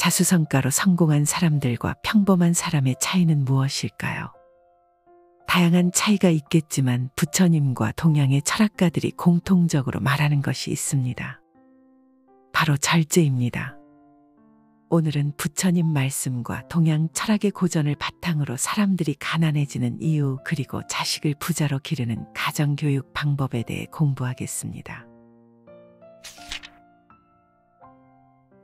자수성가로 성공한 사람들과 평범한 사람의 차이는 무엇일까요? 다양한 차이가 있겠지만 부처님과 동양의 철학가들이 공통적으로 말하는 것이 있습니다. 바로 절제입니다. 오늘은 부처님 말씀과 동양 철학의 고전을 바탕으로 사람들이 가난해지는 이유 그리고 자식을 부자로 기르는 가정교육 방법에 대해 공부하겠습니다.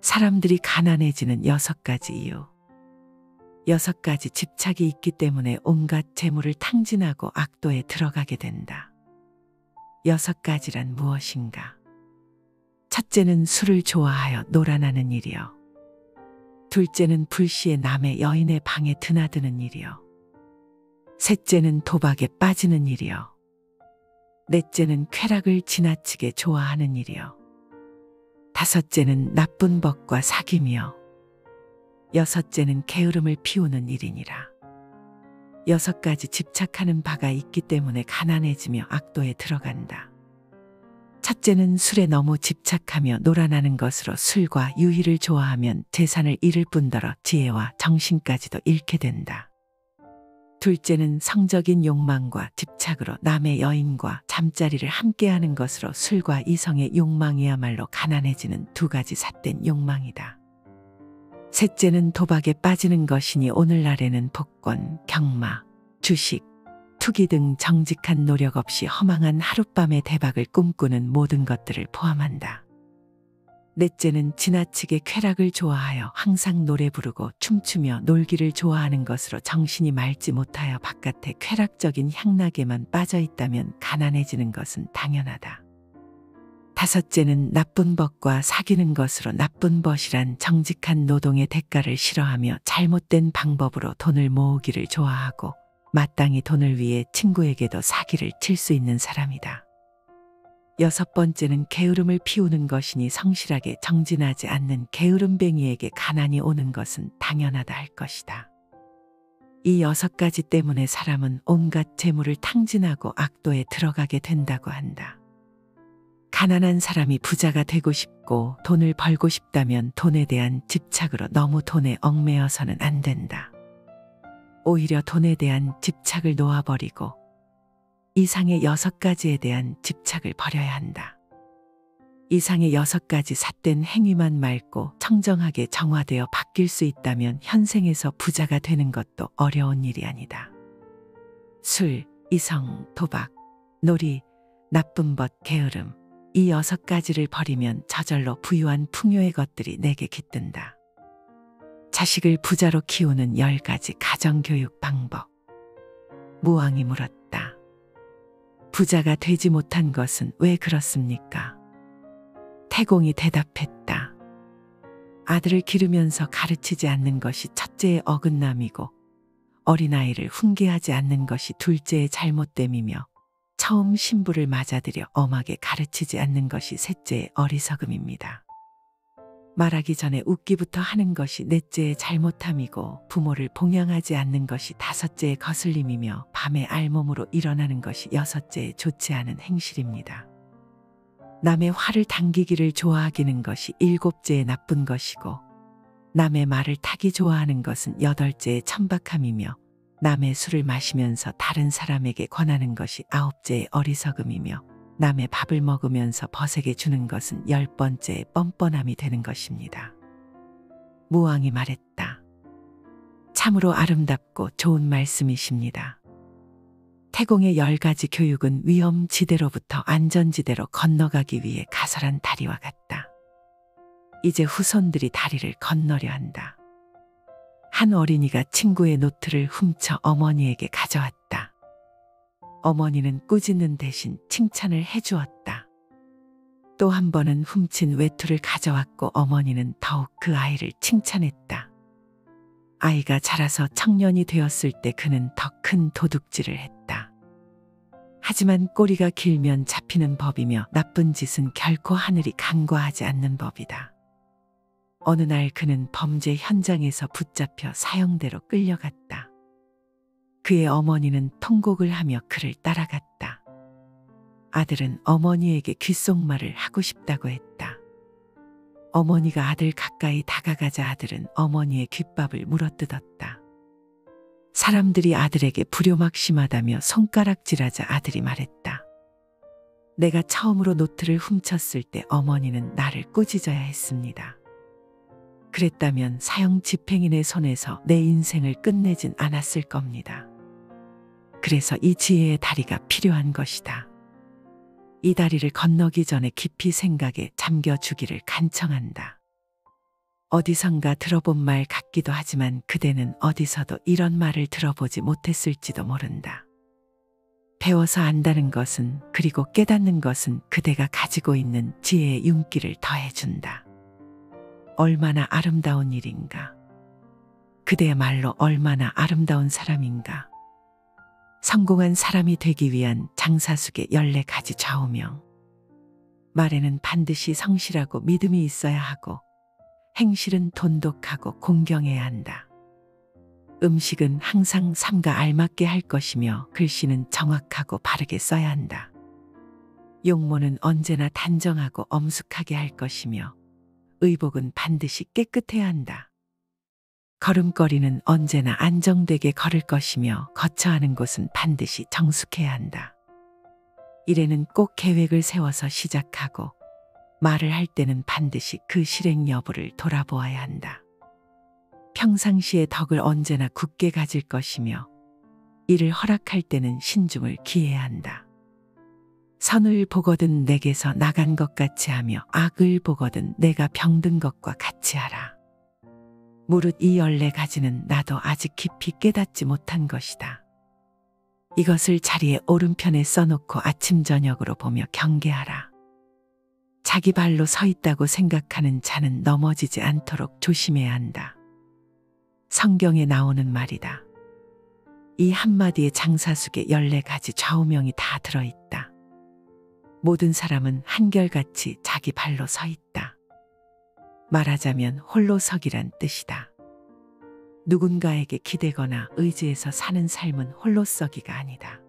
사람들이 가난해지는 6가지 이유. 6가지 집착이 있기 때문에 온갖 재물을 탕진하고 악도에 들어가게 된다. 6가지란 무엇인가? 첫째는 술을 좋아하여 놀아나는 일이요. 둘째는 불시에 남의 여인의 방에 드나드는 일이요. 셋째는 도박에 빠지는 일이요. 넷째는 쾌락을 지나치게 좋아하는 일이요. 다섯째는 나쁜 법과 사귐이요. 여섯째는 게으름을 피우는 일이니라. 6가지 집착하는 바가 있기 때문에 가난해지며 악도에 들어간다. 첫째는 술에 너무 집착하며 놀아나는 것으로 술과 유희를 좋아하면 재산을 잃을 뿐더러 지혜와 정신까지도 잃게 된다. 둘째는 성적인 욕망과 집착으로 남의 여인과 잠자리를 함께하는 것으로 술과 이성의 욕망이야말로 가난해지는 2가지 삿된 욕망이다. 셋째는 도박에 빠지는 것이니 오늘날에는 복권, 경마, 주식, 투기 등 정직한 노력 없이 허망한 하룻밤의 대박을 꿈꾸는 모든 것들을 포함한다. 넷째는 지나치게 쾌락을 좋아하여 항상 노래 부르고 춤추며 놀기를 좋아하는 것으로 정신이 맑지 못하여 바깥의 쾌락적인 향락에만 빠져 있다면 가난해지는 것은 당연하다. 다섯째는 나쁜 법과 사귀는 것으로 나쁜 법이란 정직한 노동의 대가를 싫어하며 잘못된 방법으로 돈을 모으기를 좋아하고 마땅히 돈을 위해 친구에게도 사기를 칠 수 있는 사람이다. 6번째는 게으름을 피우는 것이니 성실하게 정진하지 않는 게으름뱅이에게 가난이 오는 것은 당연하다 할 것이다. 이 6가지 때문에 사람은 온갖 재물을 탕진하고 악도에 들어가게 된다고 한다. 가난한 사람이 부자가 되고 싶고 돈을 벌고 싶다면 돈에 대한 집착으로 너무 돈에 얽매여서는 안 된다. 오히려 돈에 대한 집착을 놓아버리고 이상의 6가지에 대한 집착을 버려야 한다. 이상의 6가지 삿된 행위만 맑고 청정하게 정화되어 바뀔 수 있다면 현생에서 부자가 되는 것도 어려운 일이 아니다. 술, 이성, 도박, 놀이, 나쁜 법, 게으름 이 6가지를 버리면 저절로 부유한 풍요의 것들이 내게 깃든다. 자식을 부자로 키우는 10가지 가정교육 방법. 무왕이 물었다. 부자가 되지 못한 것은 왜 그렇습니까? 태공이 대답했다. 아들을 기르면서 가르치지 않는 것이 첫째의 어긋남이고 어린아이를 훈계하지 않는 것이 둘째의 잘못됨이며 처음 신부를 맞아들여 엄하게 가르치지 않는 것이 셋째의 어리석음입니다. 말하기 전에 웃기부터 하는 것이 넷째의 잘못함이고 부모를 봉양하지 않는 것이 다섯째의 거슬림이며 밤에 알몸으로 일어나는 것이 여섯째의 좋지 않은 행실입니다. 남의 화를 당기기를 좋아하기는 것이 7째의 나쁜 것이고 남의 말을 타기 좋아하는 것은 8째의 천박함이며 남의 술을 마시면서 다른 사람에게 권하는 것이 9째의 어리석음이며 남의 밥을 먹으면서 벗에게 주는 것은 10번째의 뻔뻔함이 되는 것입니다. 무왕이 말했다. 참으로 아름답고 좋은 말씀이십니다. 태공의 10가지 교육은 위험지대로부터 안전지대로 건너가기 위해 가설한 다리와 같다. 이제 후손들이 다리를 건너려 한다. 한 어린이가 친구의 노트를 훔쳐 어머니에게 가져왔다. 어머니는 꾸짖는 대신 칭찬을 해주었다. 또 한 번은 훔친 외투를 가져왔고 어머니는 더욱 그 아이를 칭찬했다. 아이가 자라서 청년이 되었을 때 그는 더 큰 도둑질을 했다. 하지만 꼬리가 길면 잡히는 법이며 나쁜 짓은 결코 하늘이 간과하지 않는 법이다. 어느 날 그는 범죄 현장에서 붙잡혀 사형대로 끌려갔다. 그의 어머니는 통곡을 하며 그를 따라갔다. 아들은 어머니에게 귓속말을 하고 싶다고 했다. 어머니가 아들 가까이 다가가자 아들은 어머니의 귓밥을 물어뜯었다. 사람들이 아들에게 불효막심하다며 손가락질하자 아들이 말했다. 내가 처음으로 노트를 훔쳤을 때 어머니는 나를 꾸짖어야 했습니다. 그랬다면 사형 집행인의 손에서 내 인생을 끝내진 않았을 겁니다. 그래서 이 지혜의 다리가 필요한 것이다. 이 다리를 건너기 전에 깊이 생각에 잠겨주기를 간청한다. 어디선가 들어본 말 같기도 하지만 그대는 어디서도 이런 말을 들어보지 못했을지도 모른다. 배워서 안다는 것은 그리고 깨닫는 것은 그대가 가지고 있는 지혜의 윤기를 더해준다. 얼마나 아름다운 일인가. 그대야말로 얼마나 아름다운 사람인가. 성공한 사람이 되기 위한 장사숙의 14가지 좌우명. 말에는 반드시 성실하고 믿음이 있어야 하고 행실은 돈독하고 공경해야 한다. 음식은 항상 삶과 알맞게 할 것이며 글씨는 정확하고 바르게 써야 한다. 용모는 언제나 단정하고 엄숙하게 할 것이며 의복은 반드시 깨끗해야 한다. 걸음걸이는 언제나 안정되게 걸을 것이며 거처하는 곳은 반드시 정숙해야 한다. 일에는 꼭 계획을 세워서 시작하고 말을 할 때는 반드시 그 실행 여부를 돌아보아야 한다. 평상시에 덕을 언제나 굳게 가질 것이며 이를 허락할 때는 신중을 기해야 한다. 선을 보거든 내게서 나간 것 같이 하며 악을 보거든 내가 병든 것과 같이 하라. 무릇 이 14가지는 나도 아직 깊이 깨닫지 못한 것이다. 이것을 자리에 오른편에 써놓고 아침 저녁으로 보며 경계하라. 자기 발로 서 있다고 생각하는 자는 넘어지지 않도록 조심해야 한다. 성경에 나오는 말이다. 이 한마디에 장사숙의 14가지 좌우명이 다 들어있다. 모든 사람은 한결같이 자기 발로 서 있다. 말하자면 홀로 서기란 뜻이다. 누군가에게 기대거나 의지해서 사는 삶은 홀로 서기가 아니다.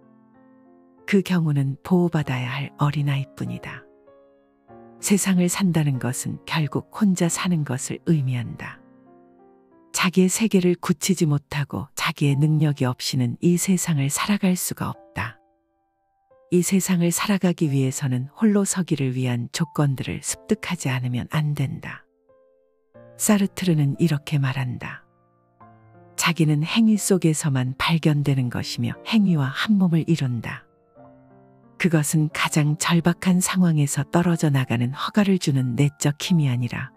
그 경우는 보호받아야 할 어린아이뿐이다. 세상을 산다는 것은 결국 혼자 사는 것을 의미한다. 자기의 세계를 굳히지 못하고 자기의 능력이 없이는 이 세상을 살아갈 수가 없다. 이 세상을 살아가기 위해서는 홀로 서기를 위한 조건들을 습득하지 않으면 안 된다. 사르트르는 이렇게 말한다. 자기는 행위 속에서만 발견되는 것이며 행위와 한 몸을 이룬다. 그것은 가장 절박한 상황에서 떨어져 나가는 허가를 주는 내적 힘이 아니라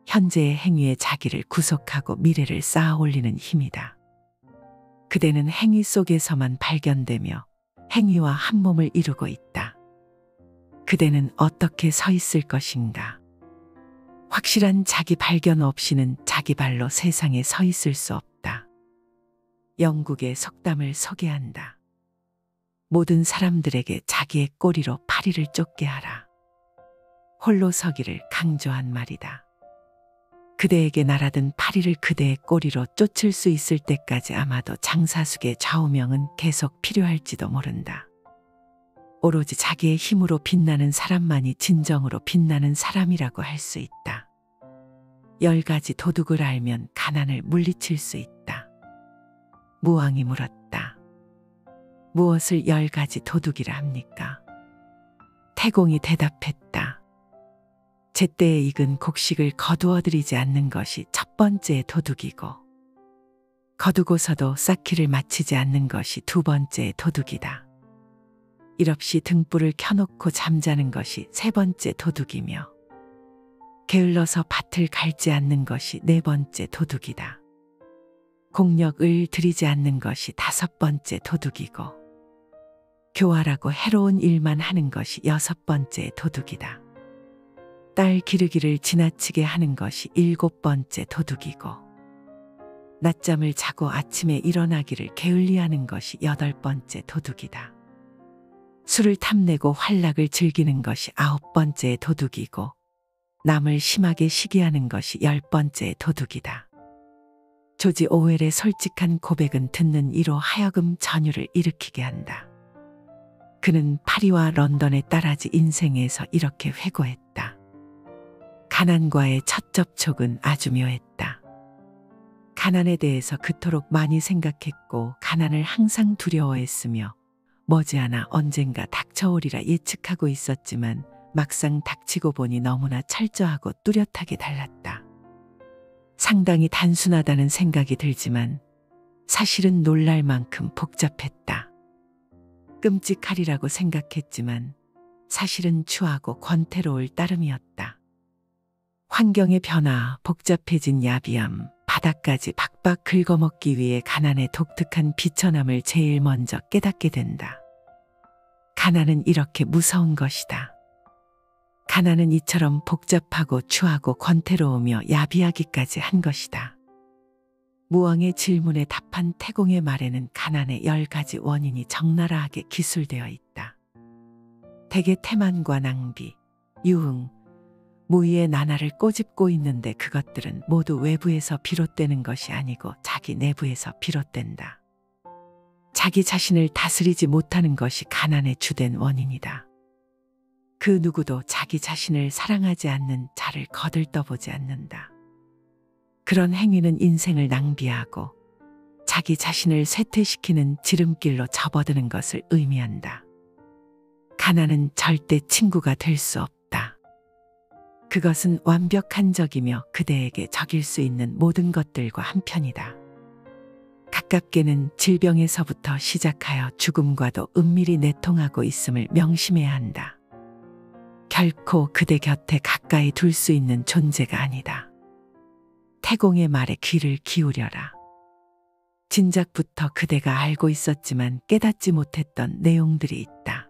현재의 행위에 자기를 구속하고 미래를 쌓아 올리는 힘이다. 그대는 행위 속에서만 발견되며 행위와 한 몸을 이루고 있다. 그대는 어떻게 서 있을 것인가? 확실한 자기 발견 없이는 자기 발로 세상에 서 있을 수 없다. 영국의 속담을 소개한다. 모든 사람들에게 자기의 꼬리로 파리를 쫓게 하라. 홀로 서기를 강조한 말이다. 그대에게 날아든 파리를 그대의 꼬리로 쫓을 수 있을 때까지 아마도 장사숙의 좌우명은 계속 필요할지도 모른다. 오로지 자기의 힘으로 빛나는 사람만이 진정으로 빛나는 사람이라고 할 수 있다. 10가지 도둑을 알면 가난을 물리칠 수 있다. 무왕이 물었다. 무엇을 10가지 도둑이라 합니까? 태공이 대답했다. 제때에 익은 곡식을 거두어들이지 않는 것이 첫 번째의 도둑이고 거두고서도 쌓기를 마치지 않는 것이 두 번째의 도둑이다. 일없이 등불을 켜놓고 잠자는 것이 세 번째 도둑이며 게을러서 밭을 갈지 않는 것이 네 번째 도둑이다. 공력을 들이지 않는 것이 다섯 번째 도둑이고 교활하고 해로운 일만 하는 것이 여섯 번째 도둑이다. 딸 기르기를 지나치게 하는 것이 일곱 번째 도둑이고 낮잠을 자고 아침에 일어나기를 게을리하는 것이 여덟 번째 도둑이다. 술을 탐내고 활락을 즐기는 것이 아홉 번째 도둑이고 남을 심하게 시기하는 것이 열 번째 도둑이다. 조지 오웰의 솔직한 고백은 듣는 이로 하여금 전율을 일으키게 한다. 그는 파리와 런던의 딸아지 인생에서 이렇게 회고했다. 가난과의 첫 접촉은 아주 묘했다. 가난에 대해서 그토록 많이 생각했고 가난을 항상 두려워했으며 머지않아 언젠가 닥쳐오리라 예측하고 있었지만 막상 닥치고 보니 너무나 철저하고 뚜렷하게 달랐다. 상당히 단순하다는 생각이 들지만 사실은 놀랄 만큼 복잡했다. 끔찍하리라고 생각했지만 사실은 추하고 권태로울 따름이었다. 환경의 변화, 복잡해진 야비함, 바닥까지 박박 긁어먹기 위해 가난의 독특한 비천함을 제일 먼저 깨닫게 된다. 가난은 이렇게 무서운 것이다. 가난은 이처럼 복잡하고 추하고 권태로우며 야비하기까지 한 것이다. 무왕의 질문에 답한 태공의 말에는 가난의 10가지 원인이 적나라하게 기술되어 있다. 대개 태만과 낭비, 유흥, 무의의 나날을 꼬집고 있는데 그것들은 모두 외부에서 비롯되는 것이 아니고 자기 내부에서 비롯된다. 자기 자신을 다스리지 못하는 것이 가난의 주된 원인이다. 그 누구도 자기 자신을 사랑하지 않는 자를 거들떠보지 않는다. 그런 행위는 인생을 낭비하고 자기 자신을 쇠퇴시키는 지름길로 접어드는 것을 의미한다. 가난은 절대 친구가 될 수 없다. 그것은 완벽한 적이며 그대에게 적일 수 있는 모든 것들과 한편이다. 가깝게는 질병에서부터 시작하여 죽음과도 은밀히 내통하고 있음을 명심해야 한다. 결코 그대 곁에 가까이 둘 수 있는 존재가 아니다. 태공의 말에 귀를 기울여라. 진작부터 그대가 알고 있었지만 깨닫지 못했던 내용들이 있다.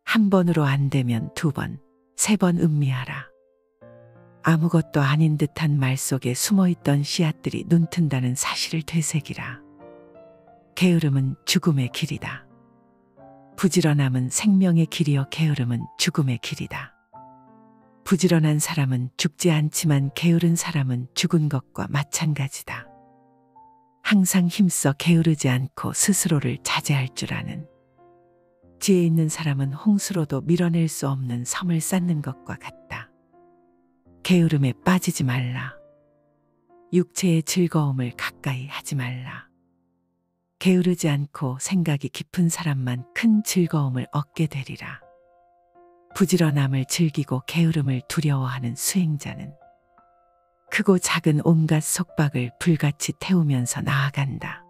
한 번으로 안 되면 2번, 3번 음미하라. 아무것도 아닌 듯한 말 속에 숨어있던 씨앗들이 눈튼다는 사실을 되새기라. 게으름은 죽음의 길이다. 부지런함은 생명의 길이요 게으름은 죽음의 길이다. 부지런한 사람은 죽지 않지만 게으른 사람은 죽은 것과 마찬가지다. 항상 힘써 게으르지 않고 스스로를 자제할 줄 아는 지혜 있는 사람은 홍수로도 밀어낼 수 없는 섬을 쌓는 것과 같다. 게으름에 빠지지 말라. 육체의 즐거움을 가까이 하지 말라. 게으르지 않고 생각이 깊은 사람만 큰 즐거움을 얻게 되리라. 부지런함을 즐기고 게으름을 두려워하는 수행자는 크고 작은 온갖 속박을 불같이 태우면서 나아간다.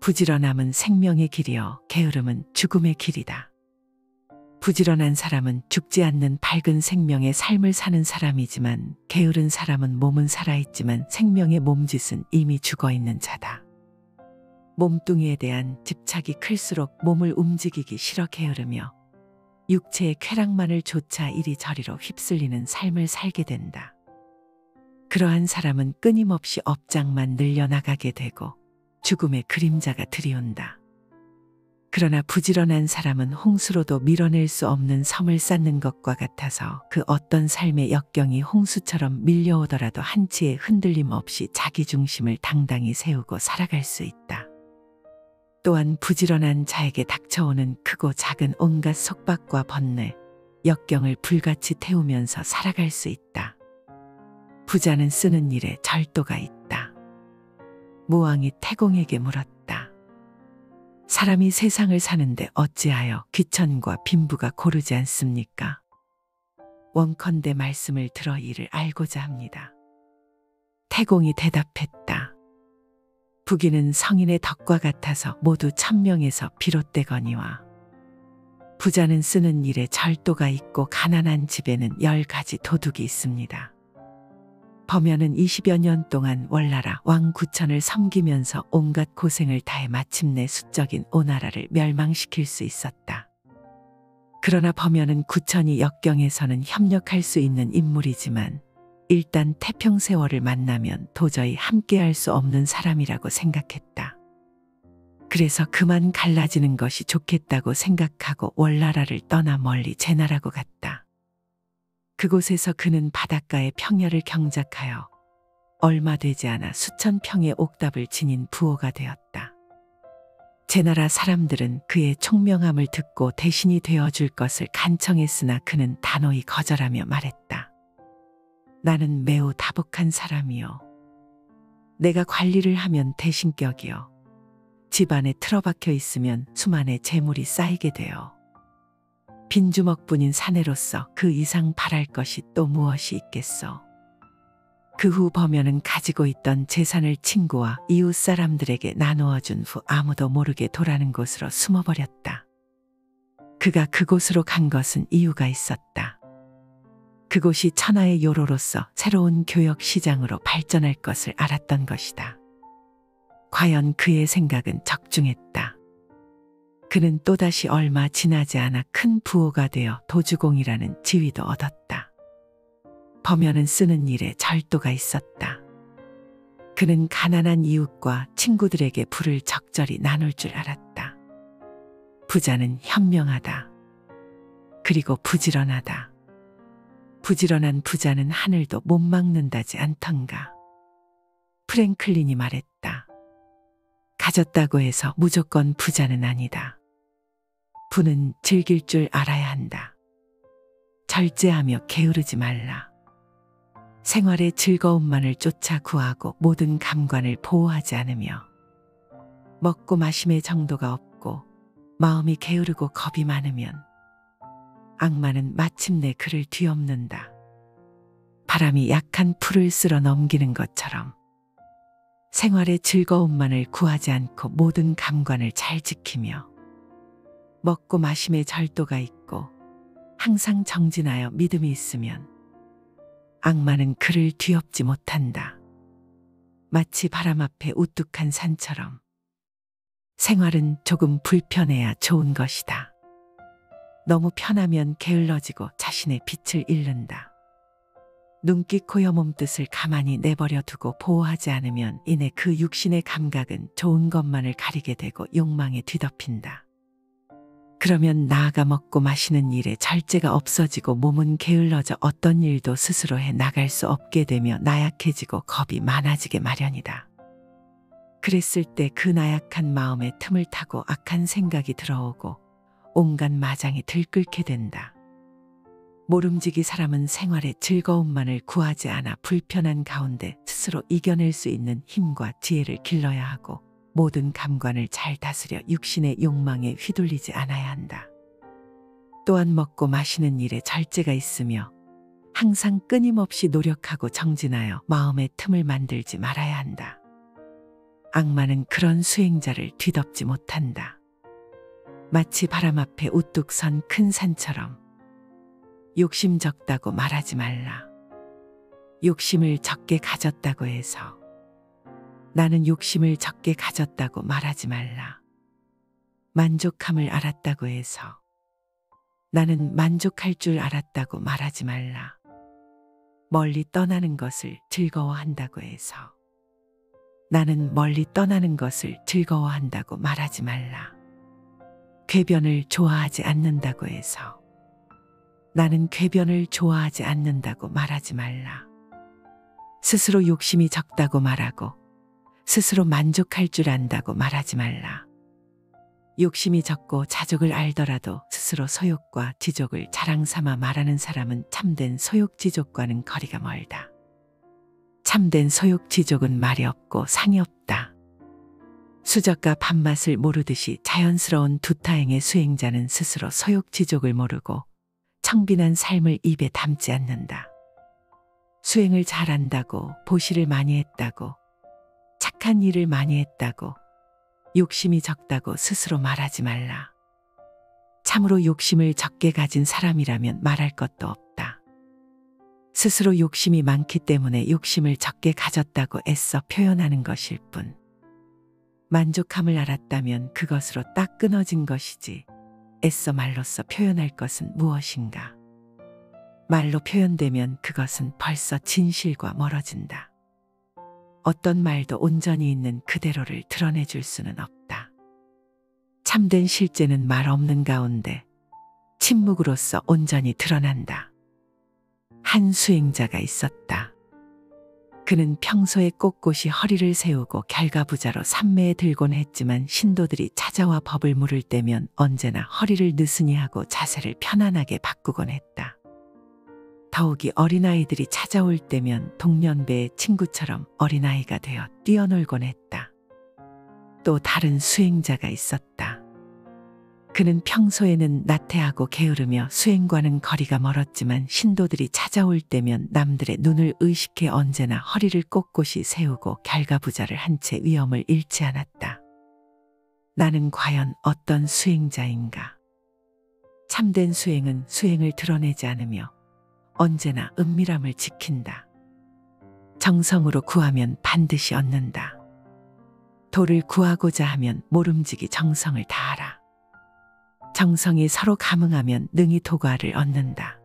부지런함은 생명의 길이요 게으름은 죽음의 길이다. 부지런한 사람은 죽지 않는 밝은 생명의 삶을 사는 사람이지만 게으른 사람은 몸은 살아있지만 생명의 몸짓은 이미 죽어있는 자다. 몸뚱이에 대한 집착이 클수록 몸을 움직이기 싫어 게으르며 육체의 쾌락만을 조차 이리저리로 휩쓸리는 삶을 살게 된다. 그러한 사람은 끊임없이 업장만 늘려나가게 되고 죽음의 그림자가 들이온다. 그러나 부지런한 사람은 홍수로도 밀어낼 수 없는 섬을 쌓는 것과 같아서 그 어떤 삶의 역경이 홍수처럼 밀려오더라도 한치의 흔들림 없이 자기 중심을 당당히 세우고 살아갈 수 있다. 또한 부지런한 자에게 닥쳐오는 크고 작은 온갖 속박과 번뇌, 역경을 불같이 태우면서 살아갈 수 있다. 부자는 쓰는 일에 절도가 있다. 무왕이 태공에게 물었다. 사람이 세상을 사는데 어찌하여 귀천과 빈부가 고르지 않습니까? 원컨대 말씀을 들어 이를 알고자 합니다. 태공이 대답했다. 부귀는 성인의 덕과 같아서 모두 천명에서 비롯되거니와 부자는 쓰는 일에 절도가 있고 가난한 집에는 10가지 도둑이 있습니다. 범연은 20여 년 동안 월나라 왕 구천을 섬기면서 온갖 고생을 다해 마침내 수적인 오나라를 멸망시킬 수 있었다. 그러나 범연은 구천이 역경에서는 협력할 수 있는 인물이지만 일단 태평세월을 만나면 도저히 함께할 수 없는 사람이라고 생각했다. 그래서 그만 갈라지는 것이 좋겠다고 생각하고 월나라를 떠나 멀리 제나라고 갔다. 그곳에서 그는 바닷가의 평야를 경작하여 얼마 되지 않아 수천 평의 옥답을 지닌 부호가 되었다. 제나라 사람들은 그의 총명함을 듣고 대신이 되어줄 것을 간청했으나 그는 단호히 거절하며 말했다. 나는 매우 다복한 사람이요. 내가 관리를 하면 대신격이요. 집안에 틀어박혀 있으면 수만의 재물이 쌓이게 돼요. 빈주먹뿐인 사내로서 그 이상 바랄 것이 또 무엇이 있겠소. 그 후 범연은 가지고 있던 재산을 친구와 이웃 사람들에게 나누어 준 후 아무도 모르게 도라는 곳으로 숨어버렸다. 그가 그곳으로 간 것은 이유가 있었다. 그곳이 천하의 요로로서 새로운 교역 시장으로 발전할 것을 알았던 것이다. 과연 그의 생각은 적중했다. 그는 또다시 얼마 지나지 않아 큰 부호가 되어 도주공이라는 지위도 얻었다. 범연은 쓰는 일에 절도가 있었다. 그는 가난한 이웃과 친구들에게 부를 적절히 나눌 줄 알았다. 부자는 현명하다. 그리고 부지런하다. 부지런한 부자는 하늘도 못 막는다지 않던가. 프랭클린이 말했다. 가졌다고 해서 무조건 부자는 아니다. 부는 즐길 줄 알아야 한다. 절제하며 게으르지 말라. 생활의 즐거움만을 쫓아 구하고 모든 감관을 보호하지 않으며 먹고 마심의 정도가 없고 마음이 게으르고 겁이 많으면 악마는 마침내 그를 뒤엎는다. 바람이 약한 풀을 쓸어 넘기는 것처럼 생활의 즐거움만을 구하지 않고 모든 감관을 잘 지키며 먹고 마심의 절도가 있고 항상 정진하여 믿음이 있으면 악마는 그를 뒤엎지 못한다. 마치 바람 앞에 우뚝한 산처럼 생활은 조금 불편해야 좋은 것이다. 너무 편하면 게을러지고 자신의 빛을 잃는다. 눈기 코여 몸뜻을 가만히 내버려 두고 보호하지 않으면 이내 그 육신의 감각은 좋은 것만을 가리게 되고 욕망에 뒤덮인다. 그러면 나아가 먹고 마시는 일에 절제가 없어지고 몸은 게을러져 어떤 일도 스스로 해 나갈 수 없게 되며 나약해지고 겁이 많아지게 마련이다. 그랬을 때 그 나약한 마음에 틈을 타고 악한 생각이 들어오고 온갖 마장이 들끓게 된다. 모름지기 사람은 생활의 즐거움만을 구하지 않아 불편한 가운데 스스로 이겨낼 수 있는 힘과 지혜를 길러야 하고 모든 감관을 잘 다스려 육신의 욕망에 휘둘리지 않아야 한다. 또한 먹고 마시는 일에 절제가 있으며 항상 끊임없이 노력하고 정진하여 마음의 틈을 만들지 말아야 한다. 악마는 그런 수행자를 뒤덮지 못한다. 마치 바람 앞에 우뚝 선 큰 산처럼 욕심 적다고 말하지 말라. 욕심을 적게 가졌다고 해서 나는 욕심을 적게 가졌다고 말하지 말라. 만족함을 알았다고 해서 나는 만족할 줄 알았다고 말하지 말라. 멀리 떠나는 것을 즐거워한다고 해서 나는 멀리 떠나는 것을 즐거워한다고 말하지 말라. 궤변을 좋아하지 않는다고 해서 나는 궤변을 좋아하지 않는다고 말하지 말라. 스스로 욕심이 적다고 말하고 스스로 만족할 줄 안다고 말하지 말라. 욕심이 적고 자족을 알더라도 스스로 소욕과 지족을 자랑 삼아 말하는 사람은 참된 소욕지족과는 거리가 멀다. 참된 소욕지족은 말이 없고 상이 없다. 수저가 밥맛을 모르듯이 자연스러운 두타행의 수행자는 스스로 소욕지족을 모르고 청빈한 삶을 입에 담지 않는다. 수행을 잘한다고 보시를 많이 했다고 착한 일을 많이 했다고 욕심이 적다고 스스로 말하지 말라. 참으로 욕심을 적게 가진 사람이라면 말할 것도 없다. 스스로 욕심이 많기 때문에 욕심을 적게 가졌다고 애써 표현하는 것일 뿐. 만족함을 알았다면 그것으로 딱 끊어진 것이지 애써 말로써 표현할 것은 무엇인가. 말로 표현되면 그것은 벌써 진실과 멀어진다. 어떤 말도 온전히 있는 그대로를 드러내줄 수는 없다. 참된 실제는 말 없는 가운데 침묵으로써 온전히 드러난다. 한 수행자가 있었다. 그는 평소에 꼿꼿이 허리를 세우고 결가부자로 삼매에 들곤 했지만 신도들이 찾아와 법을 물을 때면 언제나 허리를 느슨히 하고 자세를 편안하게 바꾸곤 했다. 더욱이 어린아이들이 찾아올 때면 동년배의 친구처럼 어린아이가 되어 뛰어놀곤 했다. 또 다른 수행자가 있었다. 그는 평소에는 나태하고 게으르며 수행과는 거리가 멀었지만 신도들이 찾아올 때면 남들의 눈을 의식해 언제나 허리를 꼿꼿이 세우고 결가부자를 한 채 위엄을 잃지 않았다. 나는 과연 어떤 수행자인가? 참된 수행은 수행을 드러내지 않으며 언제나 은밀함을 지킨다. 정성으로 구하면 반드시 얻는다. 도를 구하고자 하면 모름지기 정성을 다하라. 정성이 서로 감응하면 능히 도과를 얻는다.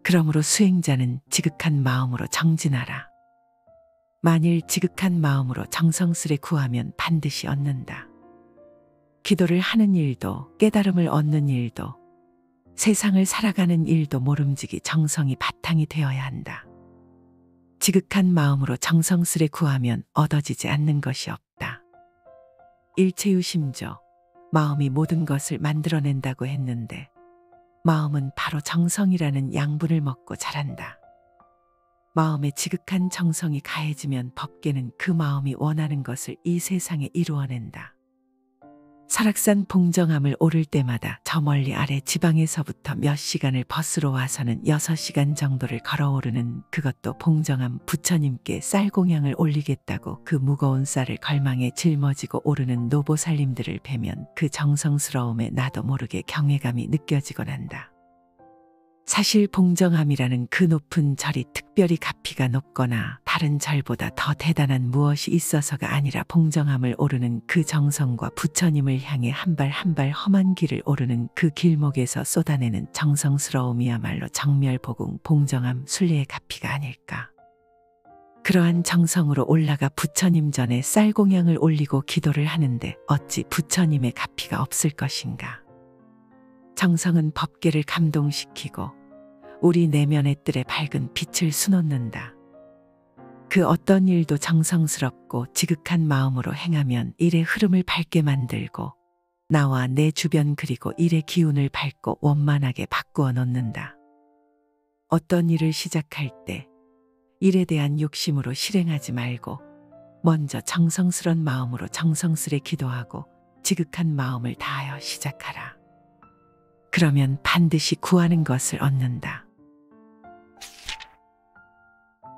그러므로 수행자는 지극한 마음으로 정진하라. 만일 지극한 마음으로 정성스레 구하면 반드시 얻는다. 기도를 하는 일도 깨달음을 얻는 일도 세상을 살아가는 일도 모름지기 정성이 바탕이 되어야 한다. 지극한 마음으로 정성스레 구하면 얻어지지 않는 것이 없다. 일체유심조, 마음이 모든 것을 만들어낸다고 했는데 마음은 바로 정성이라는 양분을 먹고 자란다. 마음에 지극한 정성이 가해지면 법계는 그 마음이 원하는 것을 이 세상에 이루어낸다. 설악산 봉정암을 오를 때마다 저 멀리 아래 지방에서부터 몇 시간을 버스로 와서는 6시간 정도를 걸어오르는 그것도 봉정암 부처님께 쌀공양을 올리겠다고 그 무거운 쌀을 걸망에 짊어지고 오르는 노보살님들을 뵈면 그 정성스러움에 나도 모르게 경외감이 느껴지곤 한다. 사실 봉정암이라는 그 높은 절이 특별히 가피가 높거나 다른 절보다 더 대단한 무엇이 있어서가 아니라 봉정암을 오르는 그 정성과 부처님을 향해 한 발 한 발 험한 길을 오르는 그 길목에서 쏟아내는 정성스러움이야말로 정멸보궁 봉정암 순례의 가피가 아닐까. 그러한 정성으로 올라가 부처님 전에 쌀공양을 올리고 기도를 하는데 어찌 부처님의 가피가 없을 것인가. 정성은 법계를 감동시키고 우리 내면의 뜰에 밝은 빛을 수놓는다. 그 어떤 일도 정성스럽고 지극한 마음으로 행하면 일의 흐름을 밝게 만들고 나와 내 주변 그리고 일의 기운을 밝고 원만하게 바꾸어 놓는다. 어떤 일을 시작할 때 일에 대한 욕심으로 실행하지 말고 먼저 정성스런 마음으로 정성스레 기도하고 지극한 마음을 다하여 시작하라. 그러면 반드시 구하는 것을 얻는다.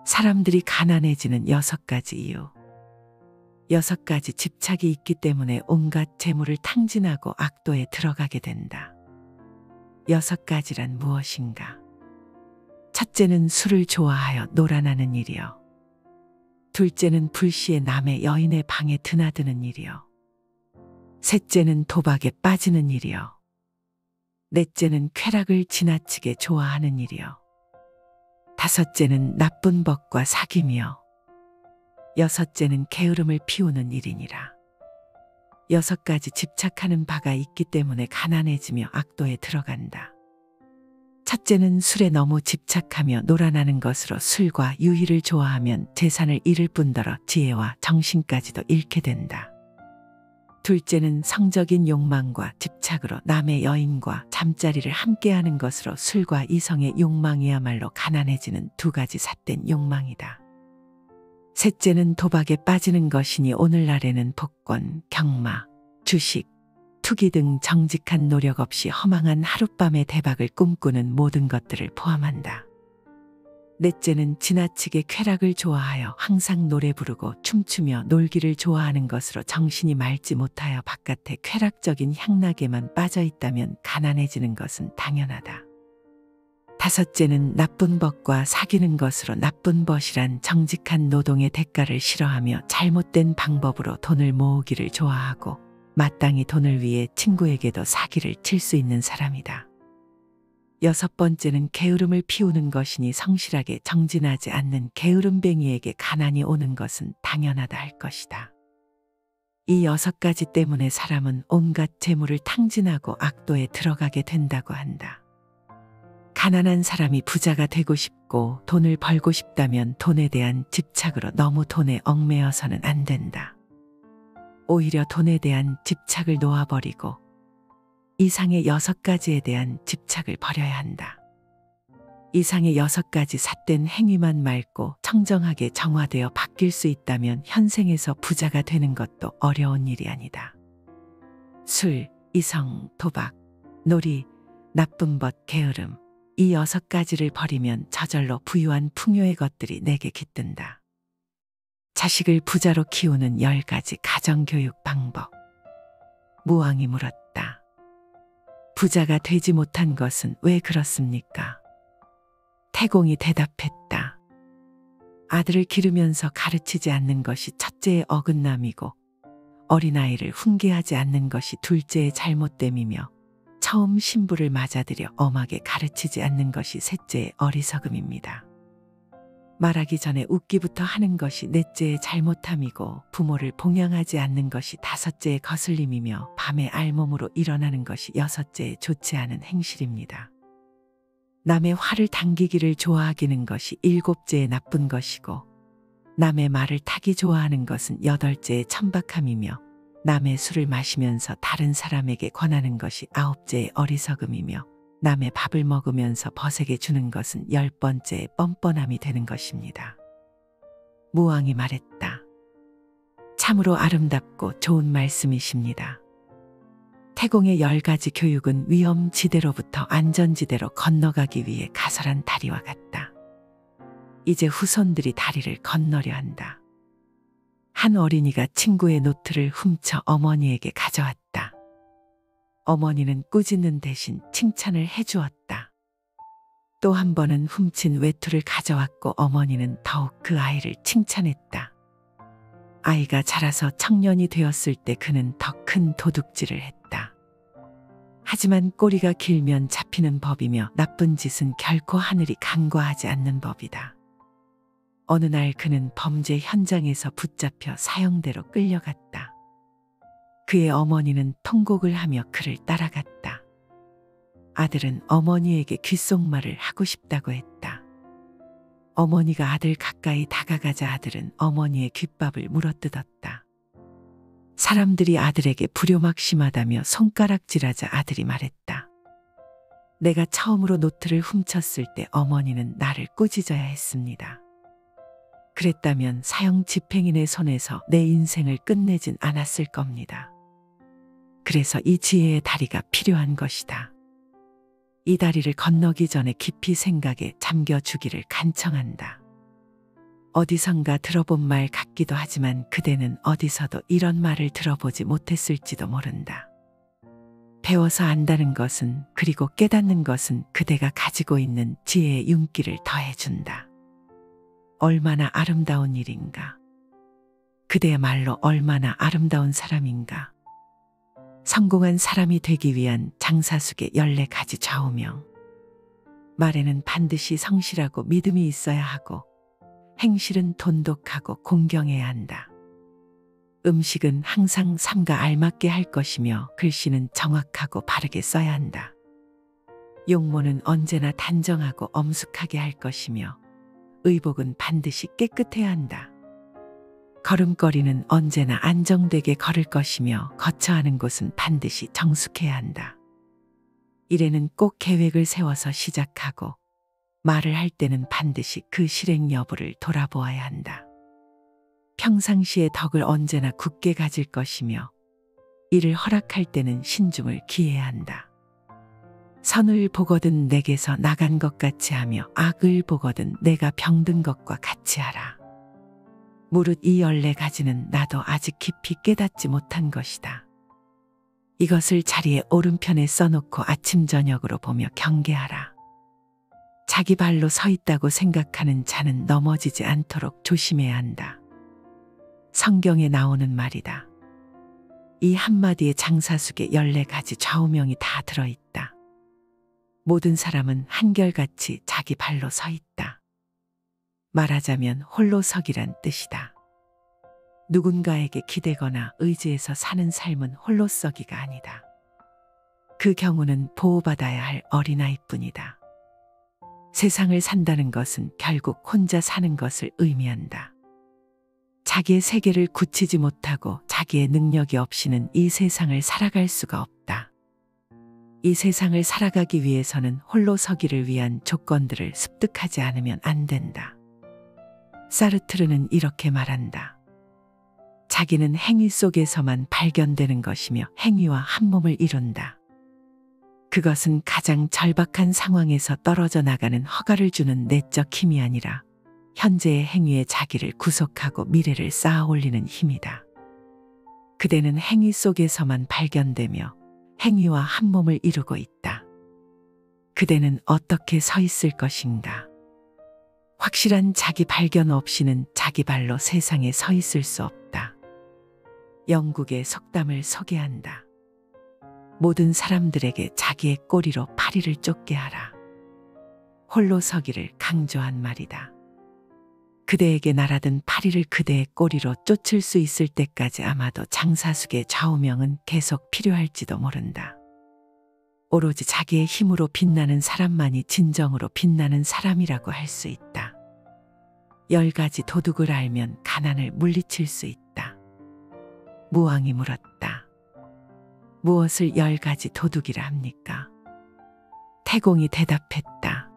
사람들이 가난해지는 6가지 이유. 6가지 집착이 있기 때문에 온갖 재물을 탕진하고 악도에 들어가게 된다. 6가지란 무엇인가? 첫째는 술을 좋아하여 놀아나는 일이요. 둘째는 불시에 남의 여인의 방에 드나드는 일이요. 셋째는 도박에 빠지는 일이요. 넷째는 쾌락을 지나치게 좋아하는 일이요. 다섯째는 나쁜 법과 사귐이요. 여섯째는 게으름을 피우는 일이니라. 6가지 집착하는 바가 있기 때문에 가난해지며 악도에 들어간다. 첫째는 술에 너무 집착하며 놀아나는 것으로 술과 유희를 좋아하면 재산을 잃을 뿐더러 지혜와 정신까지도 잃게 된다. 둘째는 성적인 욕망과 집착으로 남의 여인과 잠자리를 함께하는 것으로 술과 이성의 욕망이야말로 가난해지는 2가지 삿된 욕망이다. 셋째는 도박에 빠지는 것이니 오늘날에는 복권, 경마, 주식, 투기 등 정직한 노력 없이 허망한 하룻밤의 대박을 꿈꾸는 모든 것들을 포함한다. 넷째는 지나치게 쾌락을 좋아하여 항상 노래 부르고 춤추며 놀기를 좋아하는 것으로 정신이 맑지 못하여 바깥에 쾌락적인 향락에만 빠져 있다면 가난해지는 것은 당연하다. 다섯째는 나쁜 법과 사귀는 것으로 나쁜 벗이란 정직한 노동의 대가를 싫어하며 잘못된 방법으로 돈을 모으기를 좋아하고 마땅히 돈을 위해 친구에게도 사기를 칠 수 있는 사람이다. 6번째는 게으름을 피우는 것이니 성실하게 정진하지 않는 게으름뱅이에게 가난이 오는 것은 당연하다 할 것이다. 이 6가지 때문에 사람은 온갖 재물을 탕진하고 악도에 들어가게 된다고 한다. 가난한 사람이 부자가 되고 싶고 돈을 벌고 싶다면 돈에 대한 집착으로 너무 돈에 얽매여서는 안 된다. 오히려 돈에 대한 집착을 놓아버리고 이상의 6가지에 대한 집착을 버려야 한다. 이상의 6가지 삿된 행위만 맑고 청정하게 정화되어 바뀔 수 있다면 현생에서 부자가 되는 것도 어려운 일이 아니다. 술, 이성, 도박, 놀이, 나쁜 벗, 게으름, 이 6가지를 버리면 저절로 부유한 풍요의 것들이 내게 깃든다. 자식을 부자로 키우는 10가지 가정교육 방법. 무왕이 물었다. 부자가 되지 못한 것은 왜 그렇습니까? 태공이 대답했다. 아들을 기르면서 가르치지 않는 것이 첫째의 어긋남이고 어린아이를 훈계하지 않는 것이 둘째의 잘못됨이며 처음 신부를 맞아들여 엄하게 가르치지 않는 것이 셋째의 어리석음입니다. 말하기 전에 웃기부터 하는 것이 넷째의 잘못함이고 부모를 봉양하지 않는 것이 다섯째의 거슬림이며 밤에 알몸으로 일어나는 것이 여섯째의 좋지 않은 행실입니다. 남의 화를 당기기를 좋아하기는 것이 일곱째의 나쁜 것이고 남의 말을 타기 좋아하는 것은 여덟째의 천박함이며 남의 술을 마시면서 다른 사람에게 권하는 것이 아홉째의 어리석음이며 남의 밥을 먹으면서 벗에게 주는 것은 10번째의 뻔뻔함이 되는 것입니다. 무왕이 말했다. 참으로 아름답고 좋은 말씀이십니다. 태공의 10가지 교육은 위험지대로부터 안전지대로 건너가기 위해 가설한 다리와 같다. 이제 후손들이 다리를 건너려 한다. 한 어린이가 친구의 노트를 훔쳐 어머니에게 가져왔다. 어머니는 꾸짖는 대신 칭찬을 해주었다. 또 한 번은 훔친 외투를 가져왔고 어머니는 더욱 그 아이를 칭찬했다. 아이가 자라서 청년이 되었을 때 그는 더 큰 도둑질을 했다. 하지만 꼬리가 길면 잡히는 법이며 나쁜 짓은 결코 하늘이 간과하지 않는 법이다. 어느 날 그는 범죄 현장에서 붙잡혀 사형대로 끌려갔다. 그의 어머니는 통곡을 하며 그를 따라갔다. 아들은 어머니에게 귓속말을 하고 싶다고 했다. 어머니가 아들 가까이 다가가자 아들은 어머니의 귓밥을 물어뜯었다. 사람들이 아들에게 불효막심하다며 손가락질하자 아들이 말했다. 내가 처음으로 노트를 훔쳤을 때 어머니는 나를 꾸짖어야 했습니다. 그랬다면 사형 집행인의 손에서 내 인생을 끝내진 않았을 겁니다. 그래서 이 지혜의 다리가 필요한 것이다. 이 다리를 건너기 전에 깊이 생각에 잠겨주기를 간청한다. 어디선가 들어본 말 같기도 하지만 그대는 어디서도 이런 말을 들어보지 못했을지도 모른다. 배워서 안다는 것은 그리고 깨닫는 것은 그대가 가지고 있는 지혜의 윤기를 더해준다. 얼마나 아름다운 일인가. 그대야말로 얼마나 아름다운 사람인가. 성공한 사람이 되기 위한 장사숙의 14가지 좌우명. 말에는 반드시 성실하고 믿음이 있어야 하고 행실은 돈독하고 공경해야 한다. 음식은 항상 삶과 알맞게 할 것이며 글씨는 정확하고 바르게 써야 한다. 용모는 언제나 단정하고 엄숙하게 할 것이며 의복은 반드시 깨끗해야 한다. 걸음걸이는 언제나 안정되게 걸을 것이며 거처하는 곳은 반드시 정숙해야 한다. 일에는 꼭 계획을 세워서 시작하고 말을 할 때는 반드시 그 실행 여부를 돌아보아야 한다. 평상시에 덕을 언제나 굳게 가질 것이며 이를 허락할 때는 신중을 기해야 한다. 선을 보거든 내게서 나간 것 같이 하며 악을 보거든 내가 병든 것과 같이 하라. 무릇 이 14가지는 나도 아직 깊이 깨닫지 못한 것이다. 이것을 자리에 오른편에 써놓고 아침 저녁으로 보며 경계하라. 자기 발로 서 있다고 생각하는 자는 넘어지지 않도록 조심해야 한다. 성경에 나오는 말이다. 이 한마디에 장사숙의 14가지 좌우명이 다 들어있다. 모든 사람은 한결같이 자기 발로 서 있다. 말하자면 홀로서기란 뜻이다. 누군가에게 기대거나 의지해서 사는 삶은 홀로서기가 아니다. 그 경우는 보호받아야 할 어린아이뿐이다. 세상을 산다는 것은 결국 혼자 사는 것을 의미한다. 자기의 세계를 굳히지 못하고 자기의 능력이 없이는 이 세상을 살아갈 수가 없다. 이 세상을 살아가기 위해서는 홀로 서기를 위한 조건들을 습득하지 않으면 안 된다. 사르트르는 이렇게 말한다. 자기는 행위 속에서만 발견되는 것이며 행위와 한 몸을 이룬다. 그것은 가장 절박한 상황에서 떨어져 나가는 허가를 주는 내적 힘이 아니라 현재의 행위에 자기를 구속하고 미래를 쌓아 올리는 힘이다. 그대는 행위 속에서만 발견되며 행위와 한 몸을 이루고 있다. 그대는 어떻게 서 있을 것인가? 확실한 자기 발견 없이는 자기 발로 세상에 서 있을 수 없다. 영국의 속담을 소개한다. 모든 사람들에게 자기의 꼬리로 파리를 쫓게 하라. 홀로 서기를 강조한 말이다. 그대에게 날아든 파리를 그대의 꼬리로 쫓을 수 있을 때까지 아마도 장사숙의 좌우명은 계속 필요할지도 모른다. 오로지 자기의 힘으로 빛나는 사람만이 진정으로 빛나는 사람이라고 할 수 있다. 10가지 도둑을 알면 가난을 물리칠 수 있다. 무왕이 물었다. 무엇을 10가지 도둑이라 합니까? 태공이 대답했다.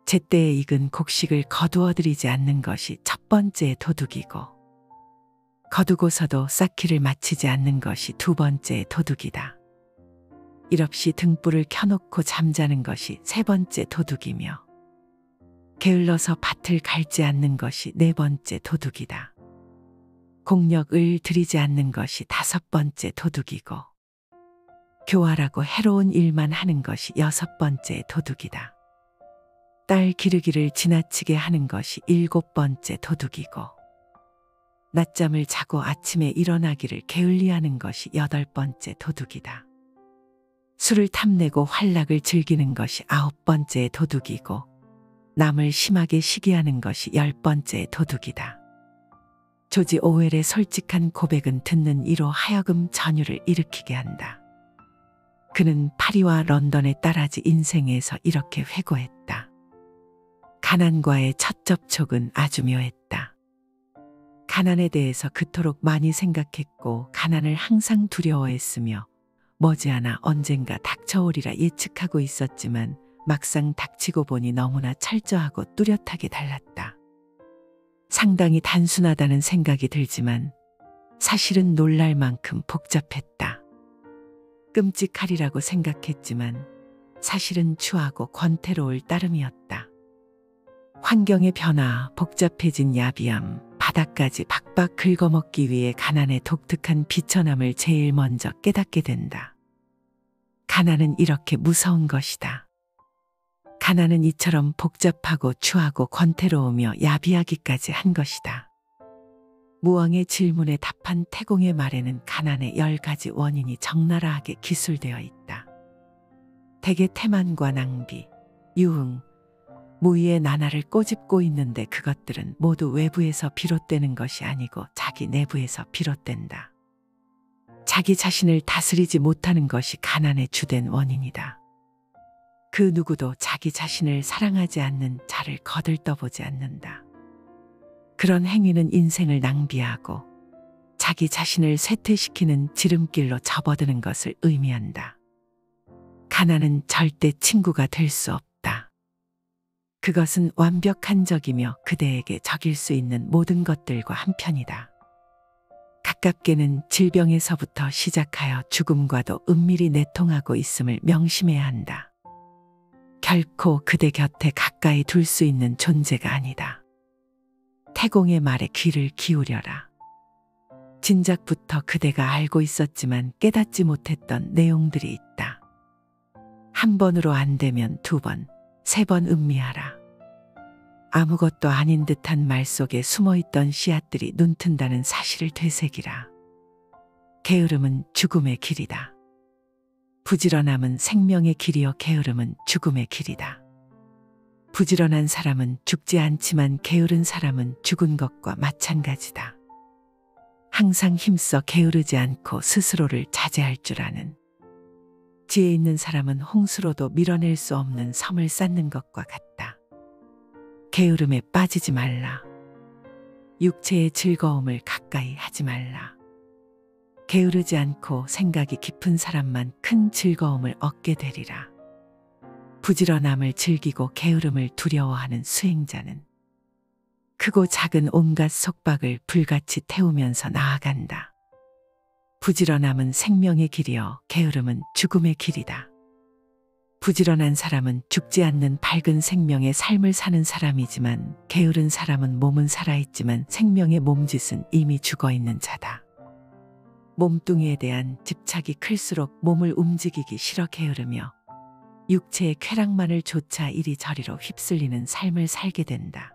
제때에 익은 곡식을 거두어들이지 않는 것이 첫 번째의 도둑이고, 거두고서도 쌓기를 마치지 않는 것이 두 번째의 도둑이다. 일없이 등불을 켜놓고 잠자는 것이 세 번째 도둑이며, 게을러서 밭을 갈지 않는 것이 네 번째 도둑이다. 공력을 들이지 않는 것이 다섯 번째 도둑이고, 교활하고 해로운 일만 하는 것이 여섯 번째 도둑이다. 딸 기르기를 지나치게 하는 것이 일곱 번째 도둑이고, 낮잠을 자고 아침에 일어나기를 게을리하는 것이 여덟 번째 도둑이다. 술을 탐내고 활락을 즐기는 것이 아홉 번째 도둑이고, 남을 심하게 시기하는 것이 열 번째 도둑이다. 조지 오웰의 솔직한 고백은 듣는 이로 하여금 전율을 일으키게 한다. 그는 파리와 런던의 딸아지 인생에서 이렇게 회고했다. 가난과의 첫 접촉은 아주 묘했다. 가난에 대해서 그토록 많이 생각했고 가난을 항상 두려워했으며 머지않아 언젠가 닥쳐오리라 예측하고 있었지만 막상 닥치고 보니 너무나 철저하고 뚜렷하게 달랐다. 상당히 단순하다는 생각이 들지만 사실은 놀랄 만큼 복잡했다. 끔찍하리라고 생각했지만 사실은 추하고 권태로울 따름이었다. 환경의 변화, 복잡해진 야비함, 바닥까지 박박 긁어먹기 위해 가난의 독특한 비천함을 제일 먼저 깨닫게 된다. 가난은 이렇게 무서운 것이다. 가난은 이처럼 복잡하고 추하고 권태로우며 야비하기까지 한 것이다. 무왕의 질문에 답한 태공의 말에는 가난의 10가지 원인이 적나라하게 기술되어 있다. 대개 태만과 낭비, 유흥, 무의의 나날을 꼬집고 있는데 그것들은 모두 외부에서 비롯되는 것이 아니고 자기 내부에서 비롯된다. 자기 자신을 다스리지 못하는 것이 가난의 주된 원인이다. 그 누구도 자기 자신을 사랑하지 않는 자를 거들떠보지 않는다. 그런 행위는 인생을 낭비하고 자기 자신을 쇠퇴시키는 지름길로 접어드는 것을 의미한다. 가난은 절대 친구가 될 수 없다. 그것은 완벽한 적이며 그대에게 적일 수 있는 모든 것들과 한편이다. 가깝게는 질병에서부터 시작하여 죽음과도 은밀히 내통하고 있음을 명심해야 한다. 결코 그대 곁에 가까이 둘 수 있는 존재가 아니다. 태공의 말에 귀를 기울여라. 진작부터 그대가 알고 있었지만 깨닫지 못했던 내용들이 있다. 한 번으로 안 되면 두 번, 세 번 음미하라. 아무것도 아닌 듯한 말 속에 숨어있던 씨앗들이 눈튼다는 사실을 되새기라. 게으름은 죽음의 길이다. 부지런함은 생명의 길이요 게으름은 죽음의 길이다. 부지런한 사람은 죽지 않지만 게으른 사람은 죽은 것과 마찬가지다. 항상 힘써 게으르지 않고 스스로를 자제할 줄 아는, 지혜 있는 사람은 홍수로도 밀어낼 수 없는 섬을 쌓는 것과 같다. 게으름에 빠지지 말라. 육체의 즐거움을 가까이 하지 말라. 게으르지 않고 생각이 깊은 사람만 큰 즐거움을 얻게 되리라. 부지런함을 즐기고 게으름을 두려워하는 수행자는 크고 작은 온갖 속박을 불같이 태우면서 나아간다. 부지런함은 생명의 길이요 게으름은 죽음의 길이다. 부지런한 사람은 죽지 않는 밝은 생명의 삶을 사는 사람이지만 게으른 사람은 몸은 살아있지만 생명의 몸짓은 이미 죽어있는 자다. 몸뚱이에 대한 집착이 클수록 몸을 움직이기 싫어 게으르며 육체의 쾌락만을 좇아 이리저리로 휩쓸리는 삶을 살게 된다.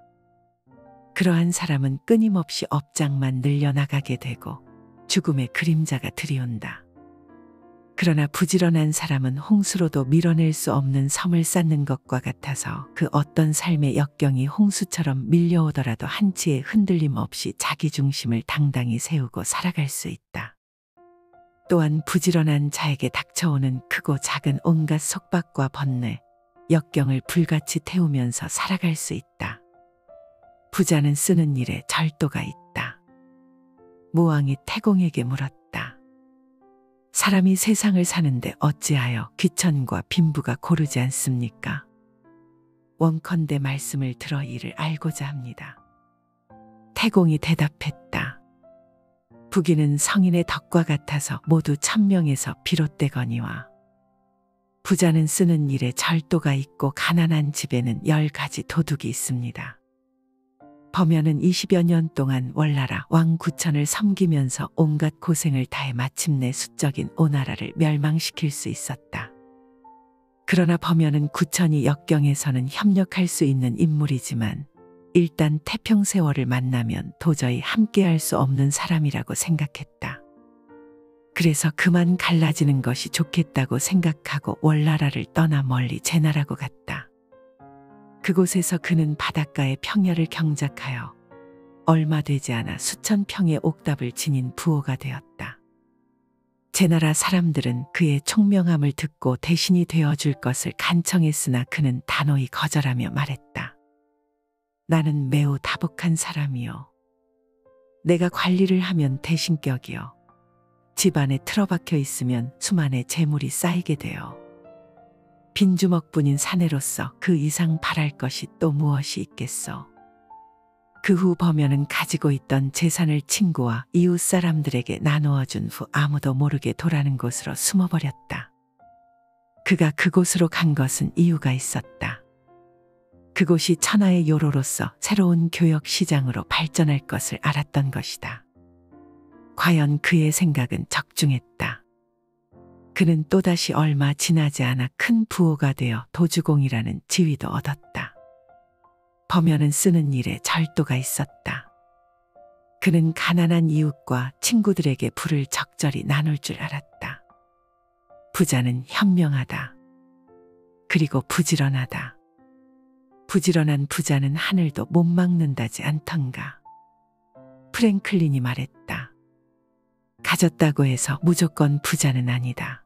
그러한 사람은 끊임없이 업장만 늘려나가게 되고 죽음의 그림자가 들이온다. 그러나 부지런한 사람은 홍수로도 밀어낼 수 없는 섬을 쌓는 것과 같아서 그 어떤 삶의 역경이 홍수처럼 밀려오더라도 한치의 흔들림 없이 자기 중심을 당당히 세우고 살아갈 수 있다. 또한 부지런한 자에게 닥쳐오는 크고 작은 온갖 속박과 번뇌, 역경을 불같이 태우면서 살아갈 수 있다. 부자는 쓰는 일에 절도가 있다. 무왕이 태공에게 물었다. 사람이 세상을 사는데 어찌하여 귀천과 빈부가 고르지 않습니까? 원컨대 말씀을 들어 이를 알고자 합니다. 태공이 대답했다. 부귀는 성인의 덕과 같아서 모두 천명에서 비롯되거니와 부자는 쓰는 일에 절도가 있고 가난한 집에는 10가지 도둑이 있습니다. 범연은 20여 년 동안 월나라 왕 구천을 섬기면서 온갖 고생을 다해 마침내 수적인 오나라를 멸망시킬 수 있었다. 그러나 범연은 구천이 역경에서는 협력할 수 있는 인물이지만 일단 태평세월을 만나면 도저히 함께할 수 없는 사람이라고 생각했다. 그래서 그만 갈라지는 것이 좋겠다고 생각하고 월나라를 떠나 멀리 제나라고 갔다. 그곳에서 그는 바닷가의 평야를 경작하여 얼마 되지 않아 수천 평의 옥답을 지닌 부호가 되었다. 제나라 사람들은 그의 총명함을 듣고 대신이 되어줄 것을 간청했으나 그는 단호히 거절하며 말했다. 나는 매우 다복한 사람이요. 내가 관리를 하면 대신격이요. 집안에 틀어박혀 있으면 수만의 재물이 쌓이게 되어 빈주먹뿐인 사내로서 그 이상 바랄 것이 또 무엇이 있겠소. 그 후 범연은 가지고 있던 재산을 친구와 이웃 사람들에게 나누어 준 후 아무도 모르게 도라는 곳으로 숨어버렸다. 그가 그곳으로 간 것은 이유가 있었다. 그곳이 천하의 요로로서 새로운 교역 시장으로 발전할 것을 알았던 것이다. 과연 그의 생각은 적중했다. 그는 또다시 얼마 지나지 않아 큰 부호가 되어 도주공이라는 지위도 얻었다. 범연은 쓰는 일에 절도가 있었다. 그는 가난한 이웃과 친구들에게 부를 적절히 나눌 줄 알았다. 부자는 현명하다. 그리고 부지런하다. 부지런한 부자는 하늘도 못 막는다지 않던가. 프랭클린이 말했다. 가졌다고 해서 무조건 부자는 아니다.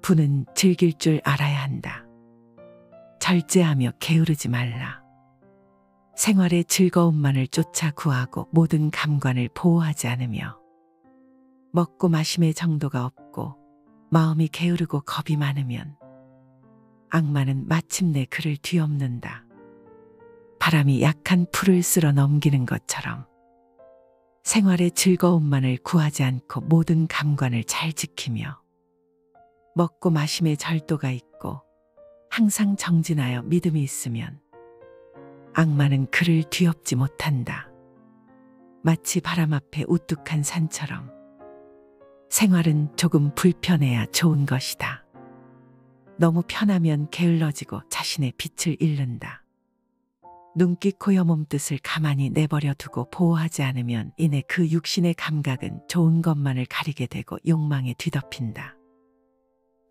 부는 즐길 줄 알아야 한다. 절제하며 게으르지 말라. 생활의 즐거움만을 쫓아 구하고 모든 감관을 보호하지 않으며 먹고 마심의 정도가 없고 마음이 게으르고 겁이 많으면 악마는 마침내 그를 뒤엎는다. 바람이 약한 풀을 쓸어 넘기는 것처럼 생활의 즐거움만을 구하지 않고 모든 감관을 잘 지키며 먹고 마심의 절도가 있고 항상 정진하여 믿음이 있으면 악마는 그를 뒤엎지 못한다. 마치 바람 앞에 우뚝한 산처럼 생활은 조금 불편해야 좋은 것이다. 너무 편하면 게을러지고 자신의 빛을 잃는다. 눈기 코여 몸뜻을 가만히 내버려 두고 보호하지 않으면 이내 그 육신의 감각은 좋은 것만을 가리게 되고 욕망에 뒤덮인다.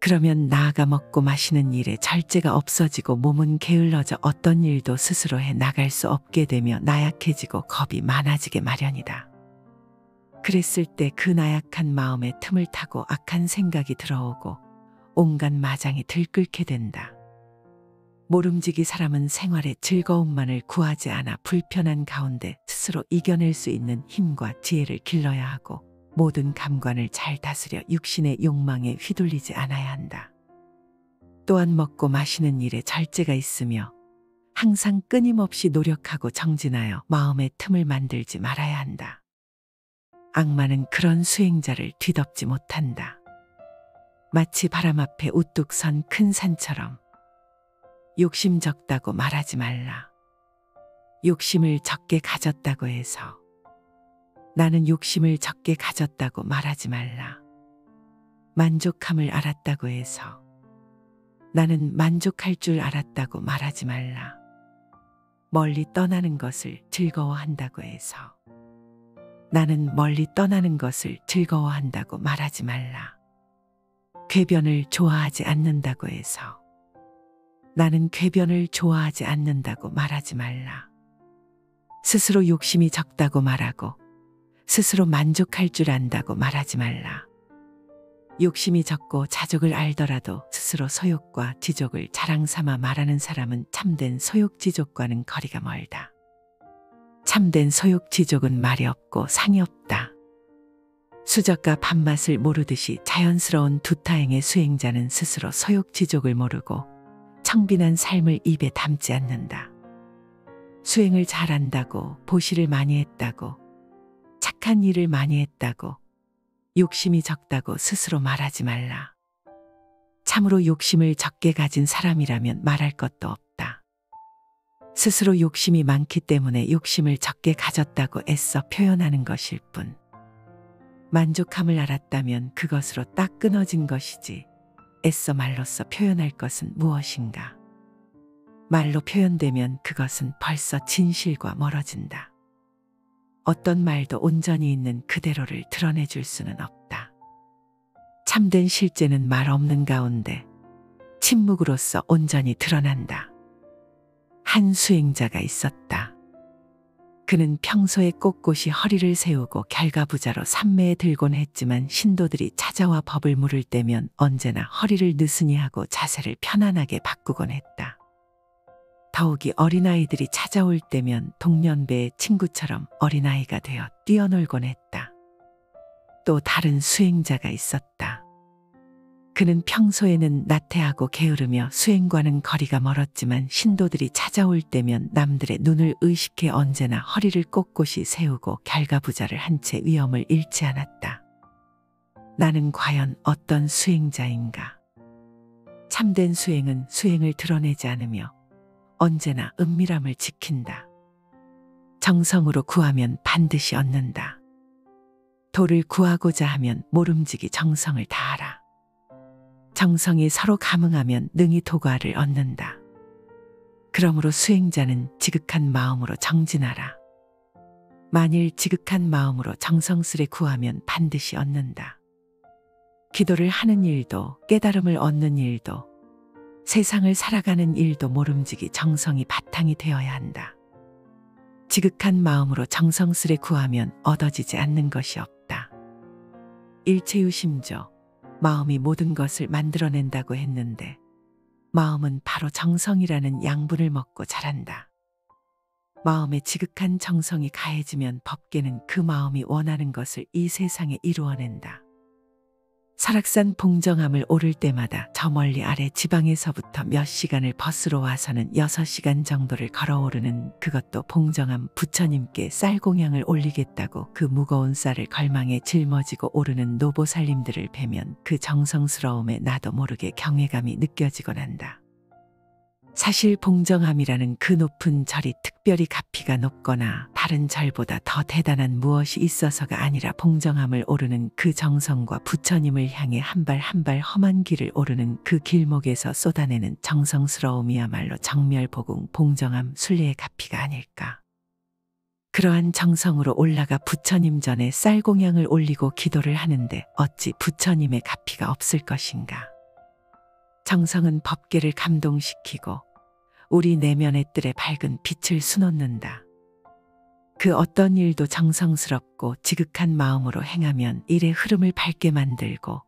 그러면 나아가 먹고 마시는 일에 절제가 없어지고 몸은 게을러져 어떤 일도 스스로 해 나갈 수 없게 되며 나약해지고 겁이 많아지게 마련이다. 그랬을 때 그 나약한 마음에 틈을 타고 악한 생각이 들어오고 온갖 마장이 들끓게 된다. 모름지기 사람은 생활의 즐거움만을 구하지 않아 불편한 가운데 스스로 이겨낼 수 있는 힘과 지혜를 길러야 하고 모든 감관을 잘 다스려 육신의 욕망에 휘둘리지 않아야 한다. 또한 먹고 마시는 일에 절제가 있으며 항상 끊임없이 노력하고 정진하여 마음의 틈을 만들지 말아야 한다. 악마는 그런 수행자를 뒤덮지 못한다. 마치 바람 앞에 우뚝 선 큰 산처럼. 욕심 적다고 말하지 말라. 욕심을 적게 가졌다고 해서 나는 욕심을 적게 가졌다고 말하지 말라. 만족함을 알았다고 해서 나는 만족할 줄 알았다고 말하지 말라. 멀리 떠나는 것을 즐거워한다고 해서 나는 멀리 떠나는 것을 즐거워한다고 말하지 말라. 궤변을 좋아하지 않는다고 해서 나는 궤변을 좋아하지 않는다고 말하지 말라. 스스로 욕심이 적다고 말하고 스스로 만족할 줄 안다고 말하지 말라. 욕심이 적고 자족을 알더라도 스스로 소욕과 지족을 자랑 삼아 말하는 사람은 참된 소욕지족과는 거리가 멀다. 참된 소욕지족은 말이 없고 상이 없다. 수저가 밥맛을 모르듯이 자연스러운 두타행의 수행자는 스스로 소욕지족을 모르고 청빈한 삶을 입에 담지 않는다. 수행을 잘한다고, 보시를 많이 했다고, 착한 일을 많이 했다고, 욕심이 적다고 스스로 말하지 말라. 참으로 욕심을 적게 가진 사람이라면 말할 것도 없다. 스스로 욕심이 많기 때문에 욕심을 적게 가졌다고 애써 표현하는 것일 뿐. 만족함을 알았다면 그것으로 딱 끊어진 것이지 애써 말로써 표현할 것은 무엇인가. 말로 표현되면 그것은 벌써 진실과 멀어진다. 어떤 말도 온전히 있는 그대로를 드러내줄 수는 없다. 참된 실제는 말 없는 가운데 침묵으로써 온전히 드러난다. 한 수행자가 있었다. 그는 평소에 꼿꼿이 허리를 세우고 결가부자로 삼매에 들곤 했지만 신도들이 찾아와 법을 물을 때면 언제나 허리를 느슨히 하고 자세를 편안하게 바꾸곤 했다. 더욱이 어린아이들이 찾아올 때면 동년배의 친구처럼 어린아이가 되어 뛰어놀곤 했다. 또 다른 수행자가 있었다. 그는 평소에는 나태하고 게으르며 수행과는 거리가 멀었지만 신도들이 찾아올 때면 남들의 눈을 의식해 언제나 허리를 꼿꼿이 세우고 결가부자를 한 채 위엄을 잃지 않았다. 나는 과연 어떤 수행자인가? 참된 수행은 수행을 드러내지 않으며 언제나 은밀함을 지킨다. 정성으로 구하면 반드시 얻는다. 도를 구하고자 하면 모름지기 정성을 다하라. 정성이 서로 감응하면 능히 도과를 얻는다. 그러므로 수행자는 지극한 마음으로 정진하라. 만일 지극한 마음으로 정성스레 구하면 반드시 얻는다. 기도를 하는 일도 깨달음을 얻는 일도 세상을 살아가는 일도 모름지기 정성이 바탕이 되어야 한다. 지극한 마음으로 정성스레 구하면 얻어지지 않는 것이 없다. 일체유심조, 마음이 모든 것을 만들어낸다고 했는데 마음은 바로 정성이라는 양분을 먹고 자란다. 마음에 지극한 정성이 가해지면 법계는 그 마음이 원하는 것을 이 세상에 이루어낸다. 설악산 봉정암을 오를 때마다 저 멀리 아래 지방에서부터 몇 시간을 버스로 와서는 6시간 정도를 걸어오르는 그것도 봉정암 부처님께 쌀공양을 올리겠다고 그 무거운 쌀을 걸망에 짊어지고 오르는 노보살님들을 뵈면 그 정성스러움에 나도 모르게 경외감이 느껴지곤 한다. 사실 봉정암이라는 그 높은 절이 특별히 가피가 높거나 다른 절보다 더 대단한 무엇이 있어서가 아니라 봉정암을 오르는 그 정성과 부처님을 향해 한 발 한 발 험한 길을 오르는 그 길목에서 쏟아내는 정성스러움이야말로 정멸보궁 봉정암 순례의 가피가 아닐까. 그러한 정성으로 올라가 부처님 전에 쌀공양을 올리고 기도를 하는데 어찌 부처님의 가피가 없을 것인가. 정성은 법계를 감동시키고 우리 내면의 뜰에 밝은 빛을 수놓는다. 그 어떤 일도 정성스럽고 지극한 마음으로 행하면 일의 흐름을 밝게 만들고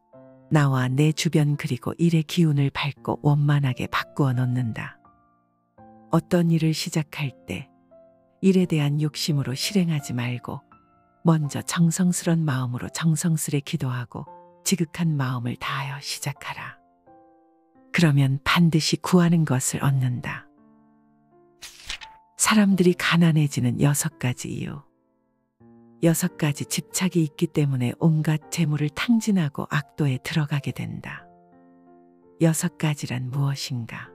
나와 내 주변 그리고 일의 기운을 밝고 원만하게 바꾸어 놓는다. 어떤 일을 시작할 때 일에 대한 욕심으로 실행하지 말고 먼저 정성스런 마음으로 정성스레 기도하고 지극한 마음을 다하여 시작하라. 그러면 반드시 구하는 것을 얻는다. 사람들이 가난해지는 6가지 이유. 6가지 집착이 있기 때문에 온갖 재물을 탕진하고 악도에 들어가게 된다. 6가지란 무엇인가?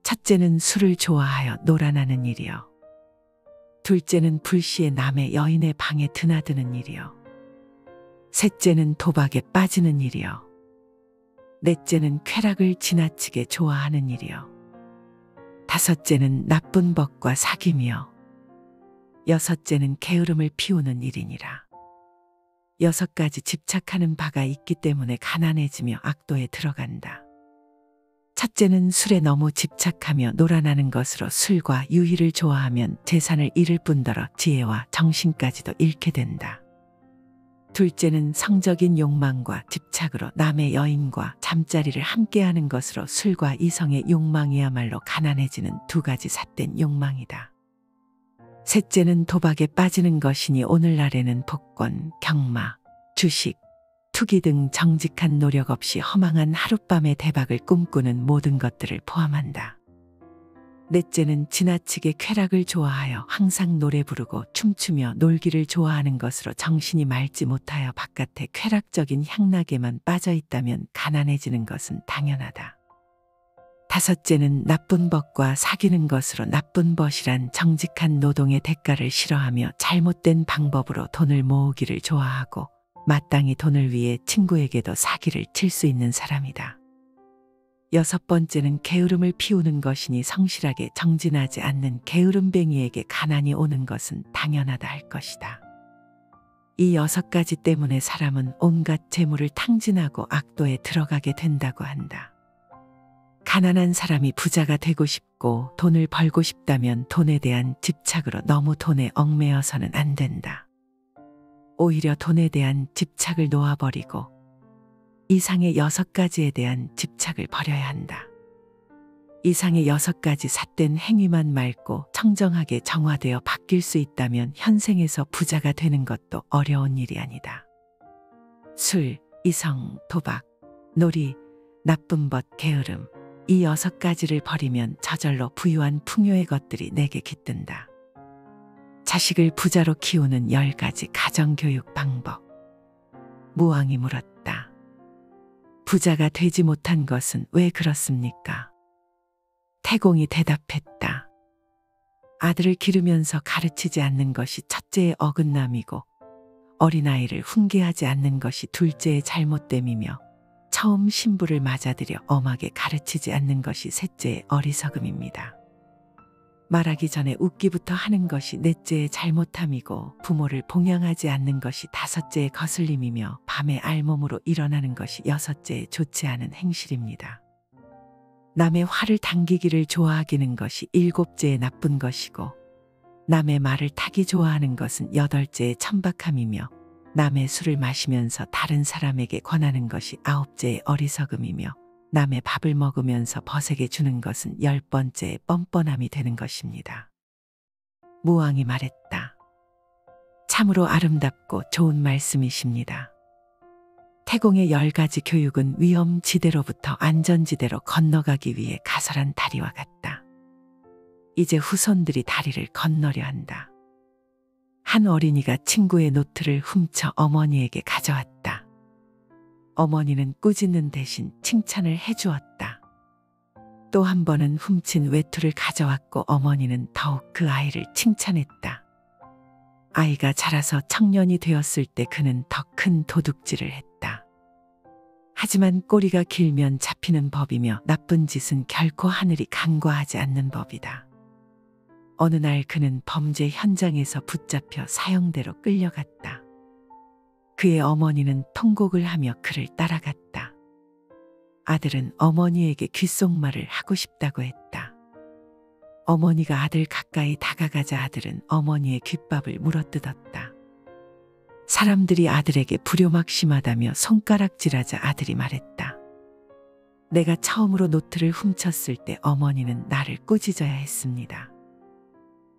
첫째는 술을 좋아하여 놀아나는 일이요. 둘째는 불시에 남의 여인의 방에 드나드는 일이요. 셋째는 도박에 빠지는 일이요. 넷째는 쾌락을 지나치게 좋아하는 일이요. 다섯째는 나쁜 법과 사귐이요. 여섯째는 게으름을 피우는 일이니라. 6가지 집착하는 바가 있기 때문에 가난해지며 악도에 들어간다. 첫째는 술에 너무 집착하며 놀아나는 것으로 술과 유희를 좋아하면 재산을 잃을 뿐더러 지혜와 정신까지도 잃게 된다. 둘째는 성적인 욕망과 집착으로 남의 여인과 잠자리를 함께하는 것으로 술과 이성의 욕망이야말로 가난해지는 2가지 삿된 욕망이다. 셋째는 도박에 빠지는 것이니 오늘날에는 복권, 경마, 주식, 투기 등 정직한 노력 없이 허망한 하룻밤의 대박을 꿈꾸는 모든 것들을 포함한다. 넷째는 지나치게 쾌락을 좋아하여 항상 노래 부르고 춤추며 놀기를 좋아하는 것으로 정신이 맑지 못하여 바깥에 쾌락적인 향락에만 빠져 있다면 가난해지는 것은 당연하다. 다섯째는 나쁜 법과 사귀는 것으로 나쁜 벗이란 정직한 노동의 대가를 싫어하며 잘못된 방법으로 돈을 모으기를 좋아하고 마땅히 돈을 위해 친구에게도 사기를 칠 수 있는 사람이다. 6번째는 게으름을 피우는 것이니 성실하게 정진하지 않는 게으름뱅이에게 가난이 오는 것은 당연하다 할 것이다. 이 6가지 때문에 사람은 온갖 재물을 탕진하고 악도에 들어가게 된다고 한다. 가난한 사람이 부자가 되고 싶고 돈을 벌고 싶다면 돈에 대한 집착으로 너무 돈에 얽매여서는 안 된다. 오히려 돈에 대한 집착을 놓아버리고 이상의 6가지에 대한 집착을 버려야 한다. 이상의 6가지 삿된 행위만 맑고 청정하게 정화되어 바뀔 수 있다면 현생에서 부자가 되는 것도 어려운 일이 아니다. 술, 이성, 도박, 놀이, 나쁜 벗, 게으름 이 6가지를 버리면 저절로 부유한 풍요의 것들이 내게 깃든다. 자식을 부자로 키우는 10가지 가정교육 방법. 무왕이 물었다. 부자가 되지 못한 것은 왜 그렇습니까? 태공이 대답했다. 아들을 기르면서 가르치지 않는 것이 첫째의 어긋남이고 어린아이를 훈계하지 않는 것이 둘째의 잘못됨이며 처음 신부를 맞아들여 엄하게 가르치지 않는 것이 셋째의 어리석음입니다. 말하기 전에 웃기부터 하는 것이 넷째의 잘못함이고 부모를 봉양하지 않는 것이 다섯째의 거슬림이며 밤에 알몸으로 일어나는 것이 여섯째의 좋지 않은 행실입니다. 남의 화를 당기기를 좋아하기는 것이 7째의 나쁜 것이고 남의 말을 타기 좋아하는 것은 8째의 천박함이며 남의 술을 마시면서 다른 사람에게 권하는 것이 9째의 어리석음이며 남의 밥을 먹으면서 벗에게 주는 것은 10번째의 뻔뻔함이 되는 것입니다. 무왕이 말했다. 참으로 아름답고 좋은 말씀이십니다. 태공의 10가지 교육은 위험지대로부터 안전지대로 건너가기 위해 가설한 다리와 같다. 이제 후손들이 다리를 건너려 한다. 한 어린이가 친구의 노트를 훔쳐 어머니에게 가져왔다. 어머니는 꾸짖는 대신 칭찬을 해주었다. 또 한 번은 훔친 외투를 가져왔고 어머니는 더욱 그 아이를 칭찬했다. 아이가 자라서 청년이 되었을 때 그는 더 큰 도둑질을 했다. 하지만 꼬리가 길면 잡히는 법이며 나쁜 짓은 결코 하늘이 간과하지 않는 법이다. 어느 날 그는 범죄 현장에서 붙잡혀 사형대로 끌려갔다. 그의 어머니는 통곡을 하며 그를 따라갔다. 아들은 어머니에게 귓속말을 하고 싶다고 했다. 어머니가 아들 가까이 다가가자 아들은 어머니의 귓밥을 물어뜯었다. 사람들이 아들에게 불효막심하다며 손가락질하자 아들이 말했다. 내가 처음으로 노트를 훔쳤을 때 어머니는 나를 꾸짖어야 했습니다.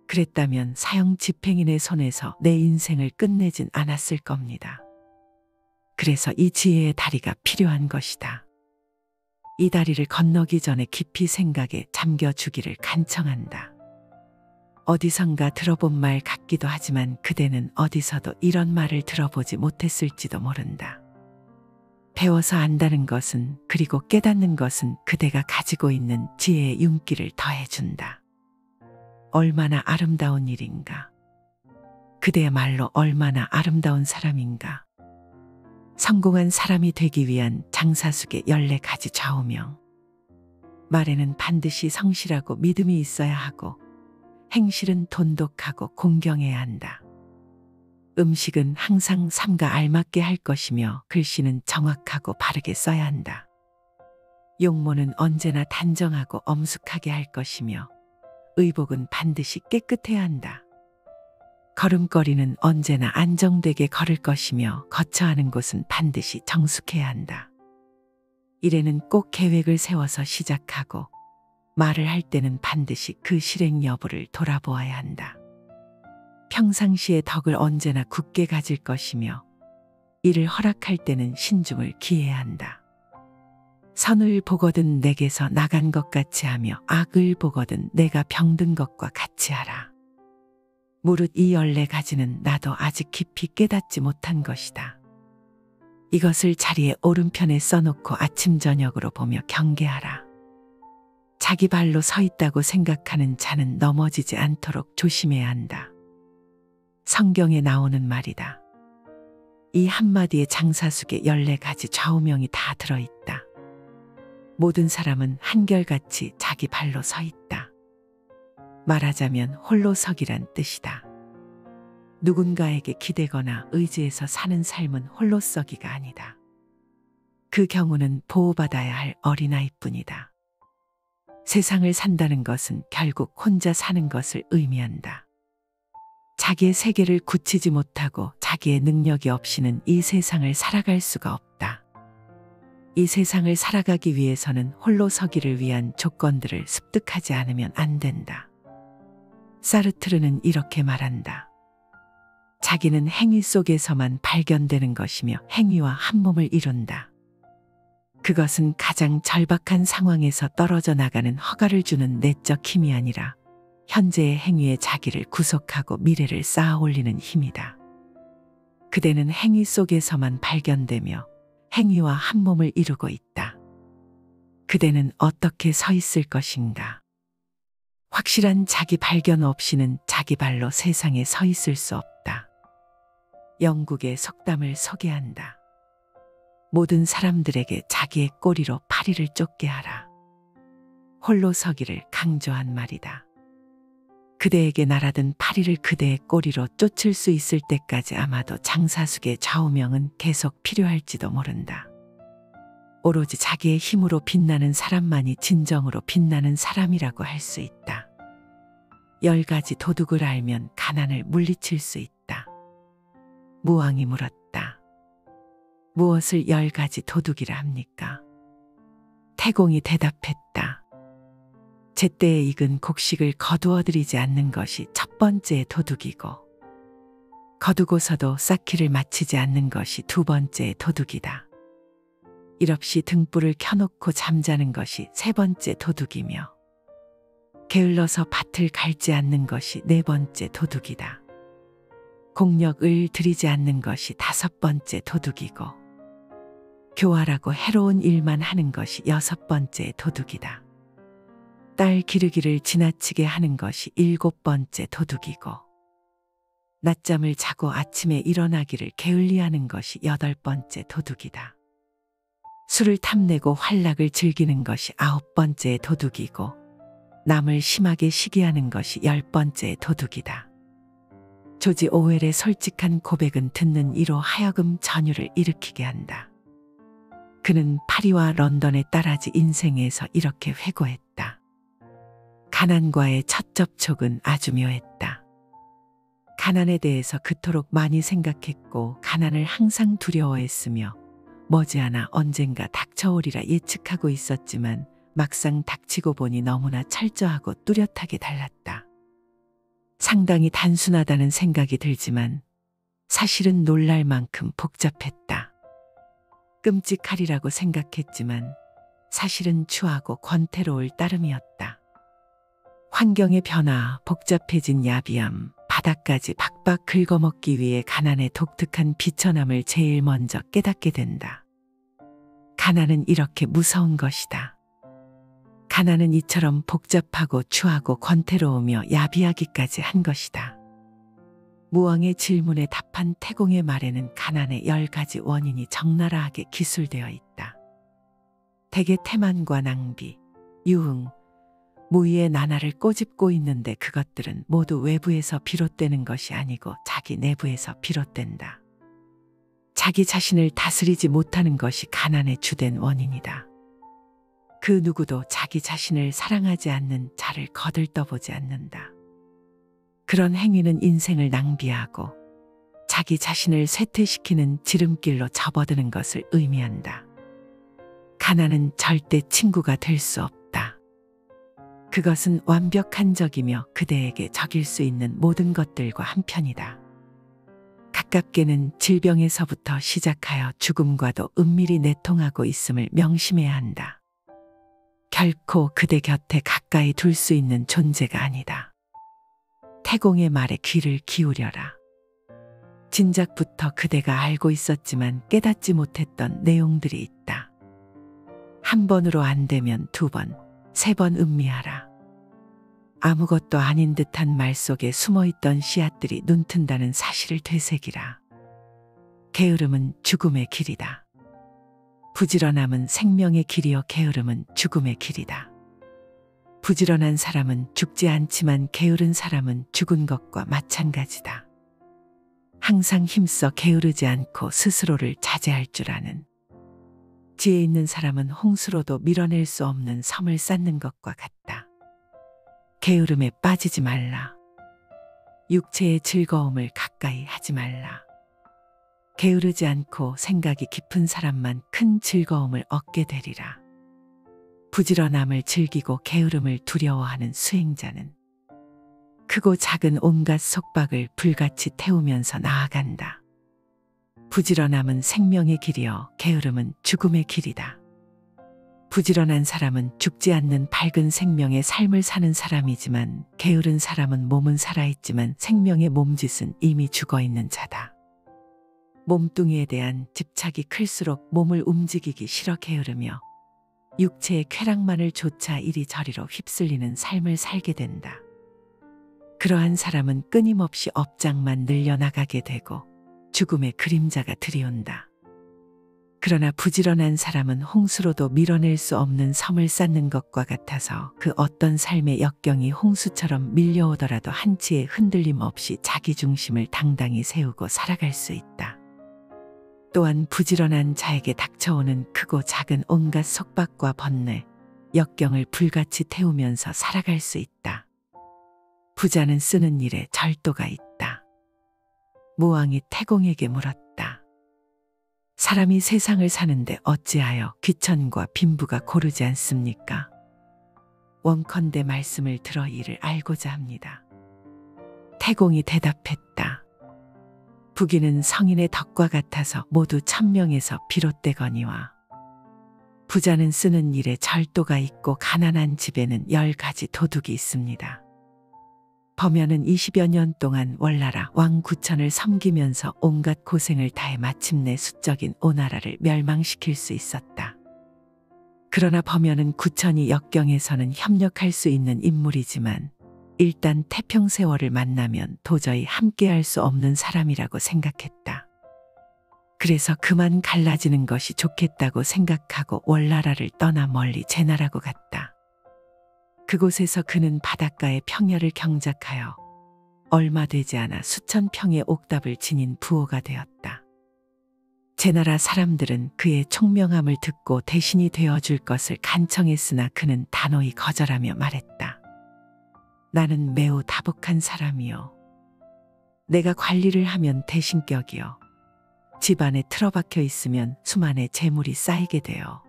그랬다면 사형 집행인의 손에서 내 인생을 끝내진 않았을 겁니다. 그래서 이 지혜의 다리가 필요한 것이다. 이 다리를 건너기 전에 깊이 생각에 잠겨주기를 간청한다. 어디선가 들어본 말 같기도 하지만 그대는 어디서도 이런 말을 들어보지 못했을지도 모른다. 배워서 안다는 것은, 그리고 깨닫는 것은 그대가 가지고 있는 지혜의 윤기를 더해준다. 얼마나 아름다운 일인가. 그대야말로 얼마나 아름다운 사람인가. 성공한 사람이 되기 위한 장사숙의 14가지 좌우명. 말에는 반드시 성실하고 믿음이 있어야 하고, 행실은 돈독하고 공경해야 한다. 음식은 항상 삶과 알맞게 할 것이며 글씨는 정확하고 바르게 써야 한다. 용모는 언제나 단정하고 엄숙하게 할 것이며 의복은 반드시 깨끗해야 한다. 걸음걸이는 언제나 안정되게 걸을 것이며 거처하는 곳은 반드시 정숙해야 한다. 일에는 꼭 계획을 세워서 시작하고 말을 할 때는 반드시 그 실행 여부를 돌아보아야 한다. 평상시에 덕을 언제나 굳게 가질 것이며 이를 허락할 때는 신중을 기해야 한다. 선을 보거든 내게서 나간 것 같이 하며 악을 보거든 내가 병든 것과 같이 하라. 무릇 이 14가지는 나도 아직 깊이 깨닫지 못한 것이다. 이것을 자리에 오른편에 써놓고 아침 저녁으로 보며 경계하라. 자기 발로 서 있다고 생각하는 자는 넘어지지 않도록 조심해야 한다. 성경에 나오는 말이다. 이 한마디에 장사숙의 14가지 좌우명이 다 들어있다. 모든 사람은 한결같이 자기 발로 서 있다. 말하자면 홀로 서기란 뜻이다. 누군가에게 기대거나 의지해서 사는 삶은 홀로 서기가 아니다. 그 경우는 보호받아야 할 어린아이뿐이다. 세상을 산다는 것은 결국 혼자 사는 것을 의미한다. 자기의 세계를 굳히지 못하고 자기의 능력이 없이는 이 세상을 살아갈 수가 없다. 이 세상을 살아가기 위해서는 홀로 서기를 위한 조건들을 습득하지 않으면 안 된다. 사르트르는 이렇게 말한다. 자기는 행위 속에서만 발견되는 것이며 행위와 한 몸을 이룬다. 그것은 가장 절박한 상황에서 떨어져 나가는 허가를 주는 내적 힘이 아니라 현재의 행위에 자기를 구속하고 미래를 쌓아 올리는 힘이다. 그대는 행위 속에서만 발견되며 행위와 한 몸을 이루고 있다. 그대는 어떻게 서 있을 것인가? 확실한 자기 발견 없이는 자기 발로 세상에 서 있을 수 없다. 영국의 속담을 소개한다. 모든 사람들에게 자기의 꼬리로 파리를 쫓게 하라. 홀로 서기를 강조한 말이다. 그대에게 날아든 파리를 그대의 꼬리로 쫓을 수 있을 때까지 아마도 장사숙의 좌우명은 계속 필요할지도 모른다. 오로지 자기의 힘으로 빛나는 사람만이 진정으로 빛나는 사람이라고 할 수 있다. 10가지 도둑을 알면 가난을 물리칠 수 있다. 무왕이 물었다. 무엇을 10가지 도둑이라 합니까? 태공이 대답했다. 제때에 익은 곡식을 거두어들이지 않는 것이 첫 번째 도둑이고, 거두고서도 쌓기를 마치지 않는 것이 두 번째 도둑이다. 일없이 등불을 켜놓고 잠자는 것이 세 번째 도둑이며, 게을러서 밭을 갈지 않는 것이 네 번째 도둑이다. 공력을 들이지 않는 것이 다섯 번째 도둑이고, 교활하고 해로운 일만 하는 것이 여섯 번째 도둑이다. 딸 기르기를 지나치게 하는 것이 일곱 번째 도둑이고, 낮잠을 자고 아침에 일어나기를 게을리하는 것이 여덟 번째 도둑이다. 술을 탐내고 활락을 즐기는 것이 아홉 번째 도둑이고, 남을 심하게 시기하는 것이 열 번째 도둑이다. 조지 오웰의 솔직한 고백은 듣는 이로 하여금 전율을 일으키게 한다. 그는 파리와 런던의 딸아지 인생에서 이렇게 회고했다. 가난과의 첫 접촉은 아주 묘했다. 가난에 대해서 그토록 많이 생각했고 가난을 항상 두려워했으며 머지않아 언젠가 닥쳐오리라 예측하고 있었지만 막상 닥치고 보니 너무나 철저하고 뚜렷하게 달랐다. 상당히 단순하다는 생각이 들지만 사실은 놀랄 만큼 복잡했다. 끔찍하리라고 생각했지만 사실은 추하고 권태로울 따름이었다. 환경의 변화, 복잡해진 야비함, 바닥까지 박박 긁어먹기 위해 가난의 독특한 비천함을 제일 먼저 깨닫게 된다. 가난은 이렇게 무서운 것이다. 가난은 이처럼 복잡하고 추하고 권태로우며 야비하기까지 한 것이다. 무왕의 질문에 답한 태공의 말에는 가난의 10가지 원인이 적나라하게 기술되어 있다. 대개 태만과 낭비, 유흥, 무의의 나날을 꼬집고 있는데 그것들은 모두 외부에서 비롯되는 것이 아니고 자기 내부에서 비롯된다. 자기 자신을 다스리지 못하는 것이 가난의 주된 원인이다. 그 누구도 자기 자신을 사랑하지 않는 자를 거들떠보지 않는다. 그런 행위는 인생을 낭비하고 자기 자신을 쇠퇴시키는 지름길로 접어드는 것을 의미한다. 가난은 절대 친구가 될 수 없다. 그것은 완벽한 적이며 그대에게 적일 수 있는 모든 것들과 한편이다. 가깝게는 질병에서부터 시작하여 죽음과도 은밀히 내통하고 있음을 명심해야 한다. 결코 그대 곁에 가까이 둘 수 있는 존재가 아니다. 태공의 말에 귀를 기울여라. 진작부터 그대가 알고 있었지만 깨닫지 못했던 내용들이 있다. 한 번으로 안 되면 2번, 3번 음미하라. 아무것도 아닌 듯한 말 속에 숨어있던 씨앗들이 눈튼다는 사실을 되새기라. 게으름은 죽음의 길이다. 부지런함은 생명의 길이요 게으름은 죽음의 길이다. 부지런한 사람은 죽지 않지만 게으른 사람은 죽은 것과 마찬가지다. 항상 힘써 게으르지 않고 스스로를 자제할 줄 아는 지혜 있는 사람은 홍수로도 밀어낼 수 없는 섬을 쌓는 것과 같다. 게으름에 빠지지 말라. 육체의 즐거움을 가까이 하지 말라. 게으르지 않고 생각이 깊은 사람만 큰 즐거움을 얻게 되리라. 부지런함을 즐기고 게으름을 두려워하는 수행자는 크고 작은 온갖 속박을 불같이 태우면서 나아간다. 부지런함은 생명의 길이요 게으름은 죽음의 길이다. 부지런한 사람은 죽지 않는 밝은 생명의 삶을 사는 사람이지만 게으른 사람은 몸은 살아있지만 생명의 몸짓은 이미 죽어있는 자다. 몸뚱이에 대한 집착이 클수록 몸을 움직이기 싫어 게으르며 육체의 쾌락만을 조차 이리저리로 휩쓸리는 삶을 살게 된다. 그러한 사람은 끊임없이 업장만 늘려나가게 되고 죽음의 그림자가 들이온다. 그러나 부지런한 사람은 홍수로도 밀어낼 수 없는 섬을 쌓는 것과 같아서 그 어떤 삶의 역경이 홍수처럼 밀려오더라도 한치의 흔들림 없이 자기 중심을 당당히 세우고 살아갈 수 있다. 또한 부지런한 자에게 닥쳐오는 크고 작은 온갖 속박과 번뇌, 역경을 불같이 태우면서 살아갈 수 있다. 부자는 쓰는 일에 절도가 있다. 무왕이 태공에게 물었다. 사람이 세상을 사는데 어찌하여 귀천과 빈부가 고르지 않습니까? 원컨대 말씀을 들어 이를 알고자 합니다. 태공이 대답했다. 부귀는 성인의 덕과 같아서 모두 천명에서 비롯되거니와 부자는 쓰는 일에 절도가 있고 가난한 집에는 10가지 도둑이 있습니다. 범연은 20여 년 동안 월나라 왕 구천을 섬기면서 온갖 고생을 다해 마침내 수적인 오나라를 멸망시킬 수 있었다. 그러나 범연은 구천이 역경에서는 협력할 수 있는 인물이지만 일단 태평세월을 만나면 도저히 함께할 수 없는 사람이라고 생각했다. 그래서 그만 갈라지는 것이 좋겠다고 생각하고 월나라를 떠나 멀리 제나라고 갔다. 그곳에서 그는 바닷가의 평야를 경작하여 얼마 되지 않아 수천 평의 옥답을 지닌 부호가 되었다. 제나라 사람들은 그의 총명함을 듣고 대신이 되어줄 것을 간청했으나 그는 단호히 거절하며 말했다. 나는 매우 다복한 사람이요. 내가 관리를 하면 대신격이요. 집안에 틀어박혀 있으면 수만의 재물이 쌓이게 되어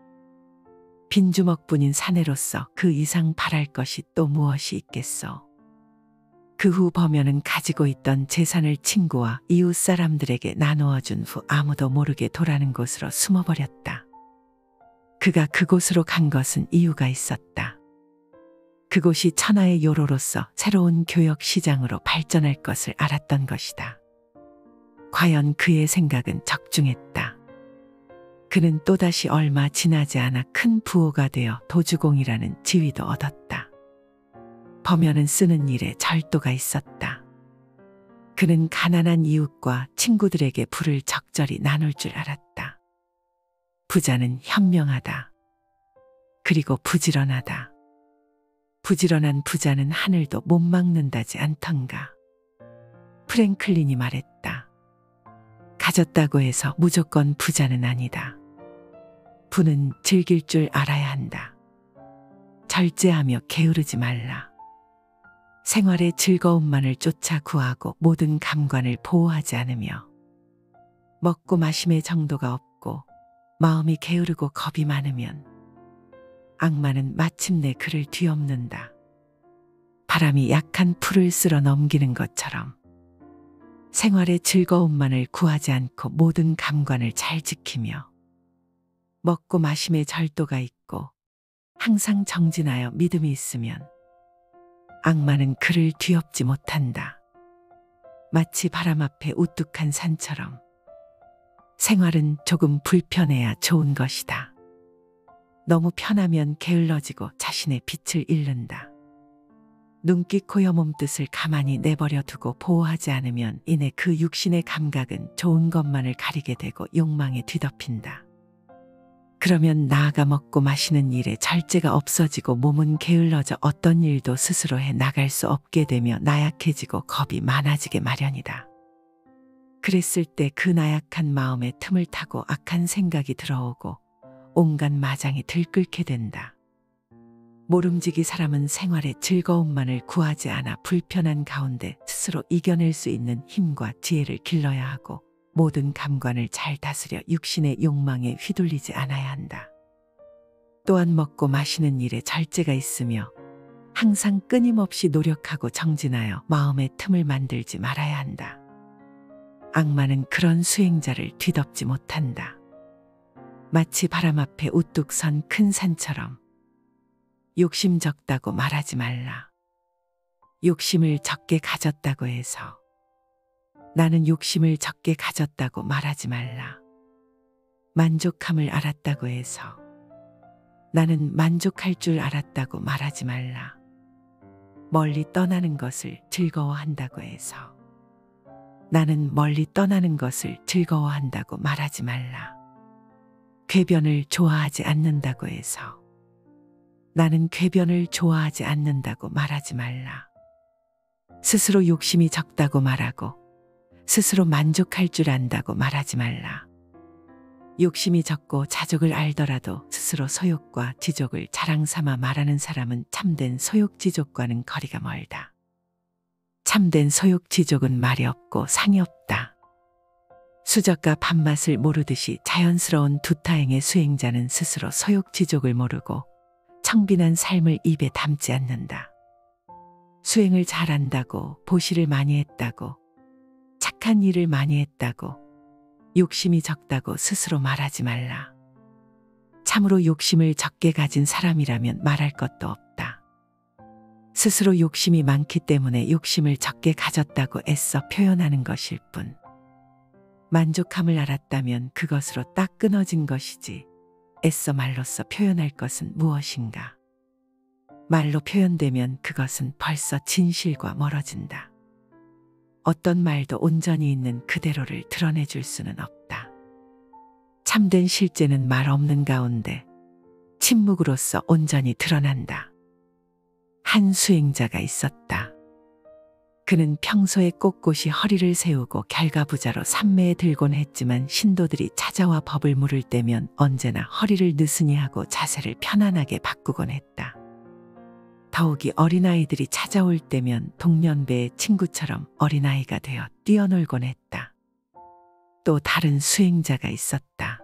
빈주먹뿐인 사내로서 그 이상 바랄 것이 또 무엇이 있겠소. 그 후 범여는 가지고 있던 재산을 친구와 이웃 사람들에게 나누어 준 후 아무도 모르게 도라는 곳으로 숨어버렸다. 그가 그곳으로 간 것은 이유가 있었다. 그곳이 천하의 요로로서 새로운 교역 시장으로 발전할 것을 알았던 것이다. 과연 그의 생각은 적중했다. 그는 또다시 얼마 지나지 않아 큰 부호가 되어 도주공이라는 지위도 얻었다. 범여는 쓰는 일에 절도가 있었다. 그는 가난한 이웃과 친구들에게 부를 적절히 나눌 줄 알았다. 부자는 현명하다. 그리고 부지런하다. 부지런한 부자는 하늘도 못 막는다지 않던가. 프랭클린이 말했다. 가졌다고 해서 무조건 부자는 아니다. 부는 즐길 줄 알아야 한다. 절제하며 게으르지 말라. 생활의 즐거움만을 쫓아 구하고 모든 감관을 보호하지 않으며 먹고 마심의 정도가 없고 마음이 게으르고 겁이 많으면 악마는 마침내 그를 뒤엎는다. 바람이 약한 풀을 쓸어 넘기는 것처럼 생활의 즐거움만을 구하지 않고 모든 감관을 잘 지키며 먹고 마심의 절도가 있고 항상 정진하여 믿음이 있으면 악마는 그를 뒤엎지 못한다. 마치 바람 앞에 우뚝한 산처럼 생활은 조금 불편해야 좋은 것이다. 너무 편하면 게을러지고 자신의 빛을 잃는다. 눈기 코여 몸뜻을 가만히 내버려 두고 보호하지 않으면 이내 그 육신의 감각은 좋은 것만을 가리게 되고 욕망에 뒤덮인다. 그러면 나아가 먹고 마시는 일에 절제가 없어지고 몸은 게을러져 어떤 일도 스스로 해 나갈 수 없게 되며 나약해지고 겁이 많아지게 마련이다. 그랬을 때 그 나약한 마음에 틈을 타고 악한 생각이 들어오고 온갖 마장이 들끓게 된다. 모름지기 사람은 생활의 즐거움만을 구하지 않아 불편한 가운데 스스로 이겨낼 수 있는 힘과 지혜를 길러야 하고 모든 감관을 잘 다스려 육신의 욕망에 휘둘리지 않아야 한다. 또한 먹고 마시는 일에 절제가 있으며 항상 끊임없이 노력하고 정진하여 마음의 틈을 만들지 말아야 한다. 악마는 그런 수행자를 뒤덮지 못한다. 마치 바람 앞에 우뚝 선 큰 산처럼 욕심 적다고 말하지 말라. 욕심을 적게 가졌다고 해서 나는 욕심을 적게 가졌다고 말하지 말라. 만족함을 알았다고 해서 나는 만족할 줄 알았다고 말하지 말라. 멀리 떠나는 것을 즐거워한다고 해서 나는 멀리 떠나는 것을 즐거워한다고 말하지 말라. 궤변을 좋아하지 않는다고 해서 나는 궤변을 좋아하지 않는다고 말하지 말라. 스스로 욕심이 적다고 말하고 스스로 만족할 줄 안다고 말하지 말라. 욕심이 적고 자족을 알더라도 스스로 소욕과 지족을 자랑 삼아 말하는 사람은 참된 소욕지족과는 거리가 멀다. 참된 소욕지족은 말이 없고 상이 없다. 수저가 밥맛을 모르듯이 자연스러운 두타행의 수행자는 스스로 소욕지족을 모르고 청빈한 삶을 입에 담지 않는다. 수행을 잘한다고 보시를 많이 했다고 착한 일을 많이 했다고 욕심이 적다고 스스로 말하지 말라. 참으로 욕심을 적게 가진 사람이라면 말할 것도 없다. 스스로 욕심이 많기 때문에 욕심을 적게 가졌다고 애써 표현하는 것일 뿐. 만족함을 알았다면 그것으로 딱 끊어진 것이지 애써 말로써 표현할 것은 무엇인가. 말로 표현되면 그것은 벌써 진실과 멀어진다. 어떤 말도 온전히 있는 그대로를 드러내줄 수는 없다. 참된 실제는 말 없는 가운데 침묵으로써 온전히 드러난다. 한 수행자가 있었다. 그는 평소에 꼿꼿이 허리를 세우고 결가부자로 삼매에 들곤 했지만 신도들이 찾아와 법을 물을 때면 언제나 허리를 느슨히 하고 자세를 편안하게 바꾸곤 했다. 더욱이 어린아이들이 찾아올 때면 동년배의 친구처럼 어린아이가 되어 뛰어놀곤 했다. 또 다른 수행자가 있었다.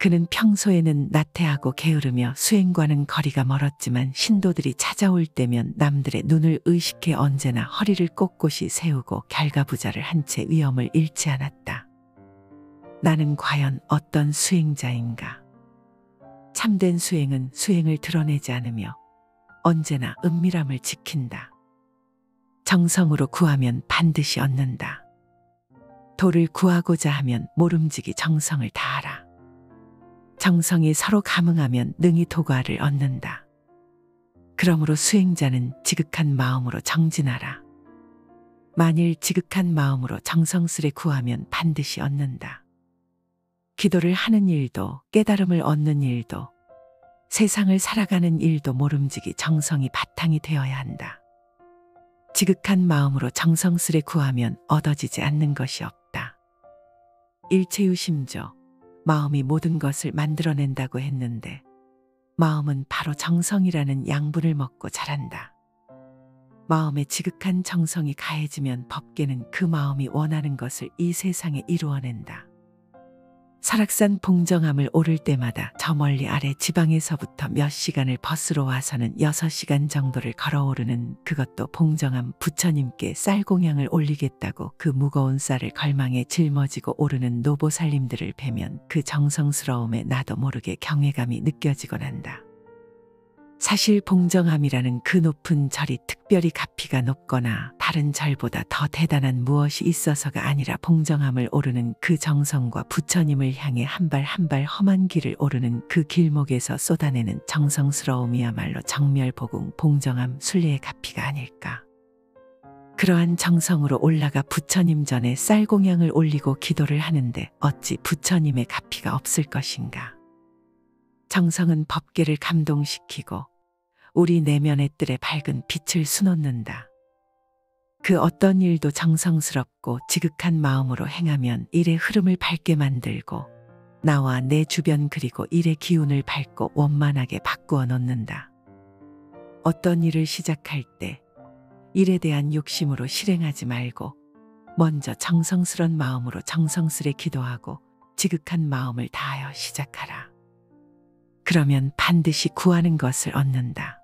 그는 평소에는 나태하고 게으르며 수행과는 거리가 멀었지만 신도들이 찾아올 때면 남들의 눈을 의식해 언제나 허리를 꼿꼿이 세우고 결가부자를 한 채 위엄을 잃지 않았다. 나는 과연 어떤 수행자인가? 참된 수행은 수행을 드러내지 않으며 언제나 은밀함을 지킨다. 정성으로 구하면 반드시 얻는다. 도를 구하고자 하면 모름지기 정성을 다하라. 정성이 서로 감응하면 능히 도과를 얻는다. 그러므로 수행자는 지극한 마음으로 정진하라. 만일 지극한 마음으로 정성스레 구하면 반드시 얻는다. 기도를 하는 일도 깨달음을 얻는 일도 세상을 살아가는 일도 모름지기 정성이 바탕이 되어야 한다. 지극한 마음으로 정성스레 구하면 얻어지지 않는 것이 없다. 일체유심조, 마음이 모든 것을 만들어낸다고 했는데 마음은 바로 정성이라는 양분을 먹고 자란다. 마음에 지극한 정성이 가해지면 법계는 그 마음이 원하는 것을 이 세상에 이루어낸다. 설악산 봉정암을 오를 때마다 저 멀리 아래 지방에서부터 몇 시간을 버스로 와서는 6시간 정도를 걸어오르는 그것도 봉정암 부처님께 쌀공양을 올리겠다고 그 무거운 쌀을 걸망에 짊어지고 오르는 노보살님들을 뵈면 그 정성스러움에 나도 모르게 경외감이 느껴지곤 한다. 사실 봉정암이라는 그 높은 절이 특별히 가피가 높거나 다른 절보다 더 대단한 무엇이 있어서가 아니라 봉정암을 오르는 그 정성과 부처님을 향해 한 발 한 발 험한 길을 오르는 그 길목에서 쏟아내는 정성스러움이야말로 정멸보궁 봉정암 순례의 가피가 아닐까. 그러한 정성으로 올라가 부처님 전에 쌀공양을 올리고 기도를 하는데 어찌 부처님의 가피가 없을 것인가. 정성은 법계를 감동시키고 우리 내면의 뜰에 밝은 빛을 수놓는다. 그 어떤 일도 정성스럽고 지극한 마음으로 행하면 일의 흐름을 밝게 만들고 나와 내 주변 그리고 일의 기운을 밝고 원만하게 바꾸어 놓는다. 어떤 일을 시작할 때 일에 대한 욕심으로 실행하지 말고 먼저 정성스런 마음으로 정성스레 기도하고 지극한 마음을 다하여 시작하라. 그러면 반드시 구하는 것을 얻는다.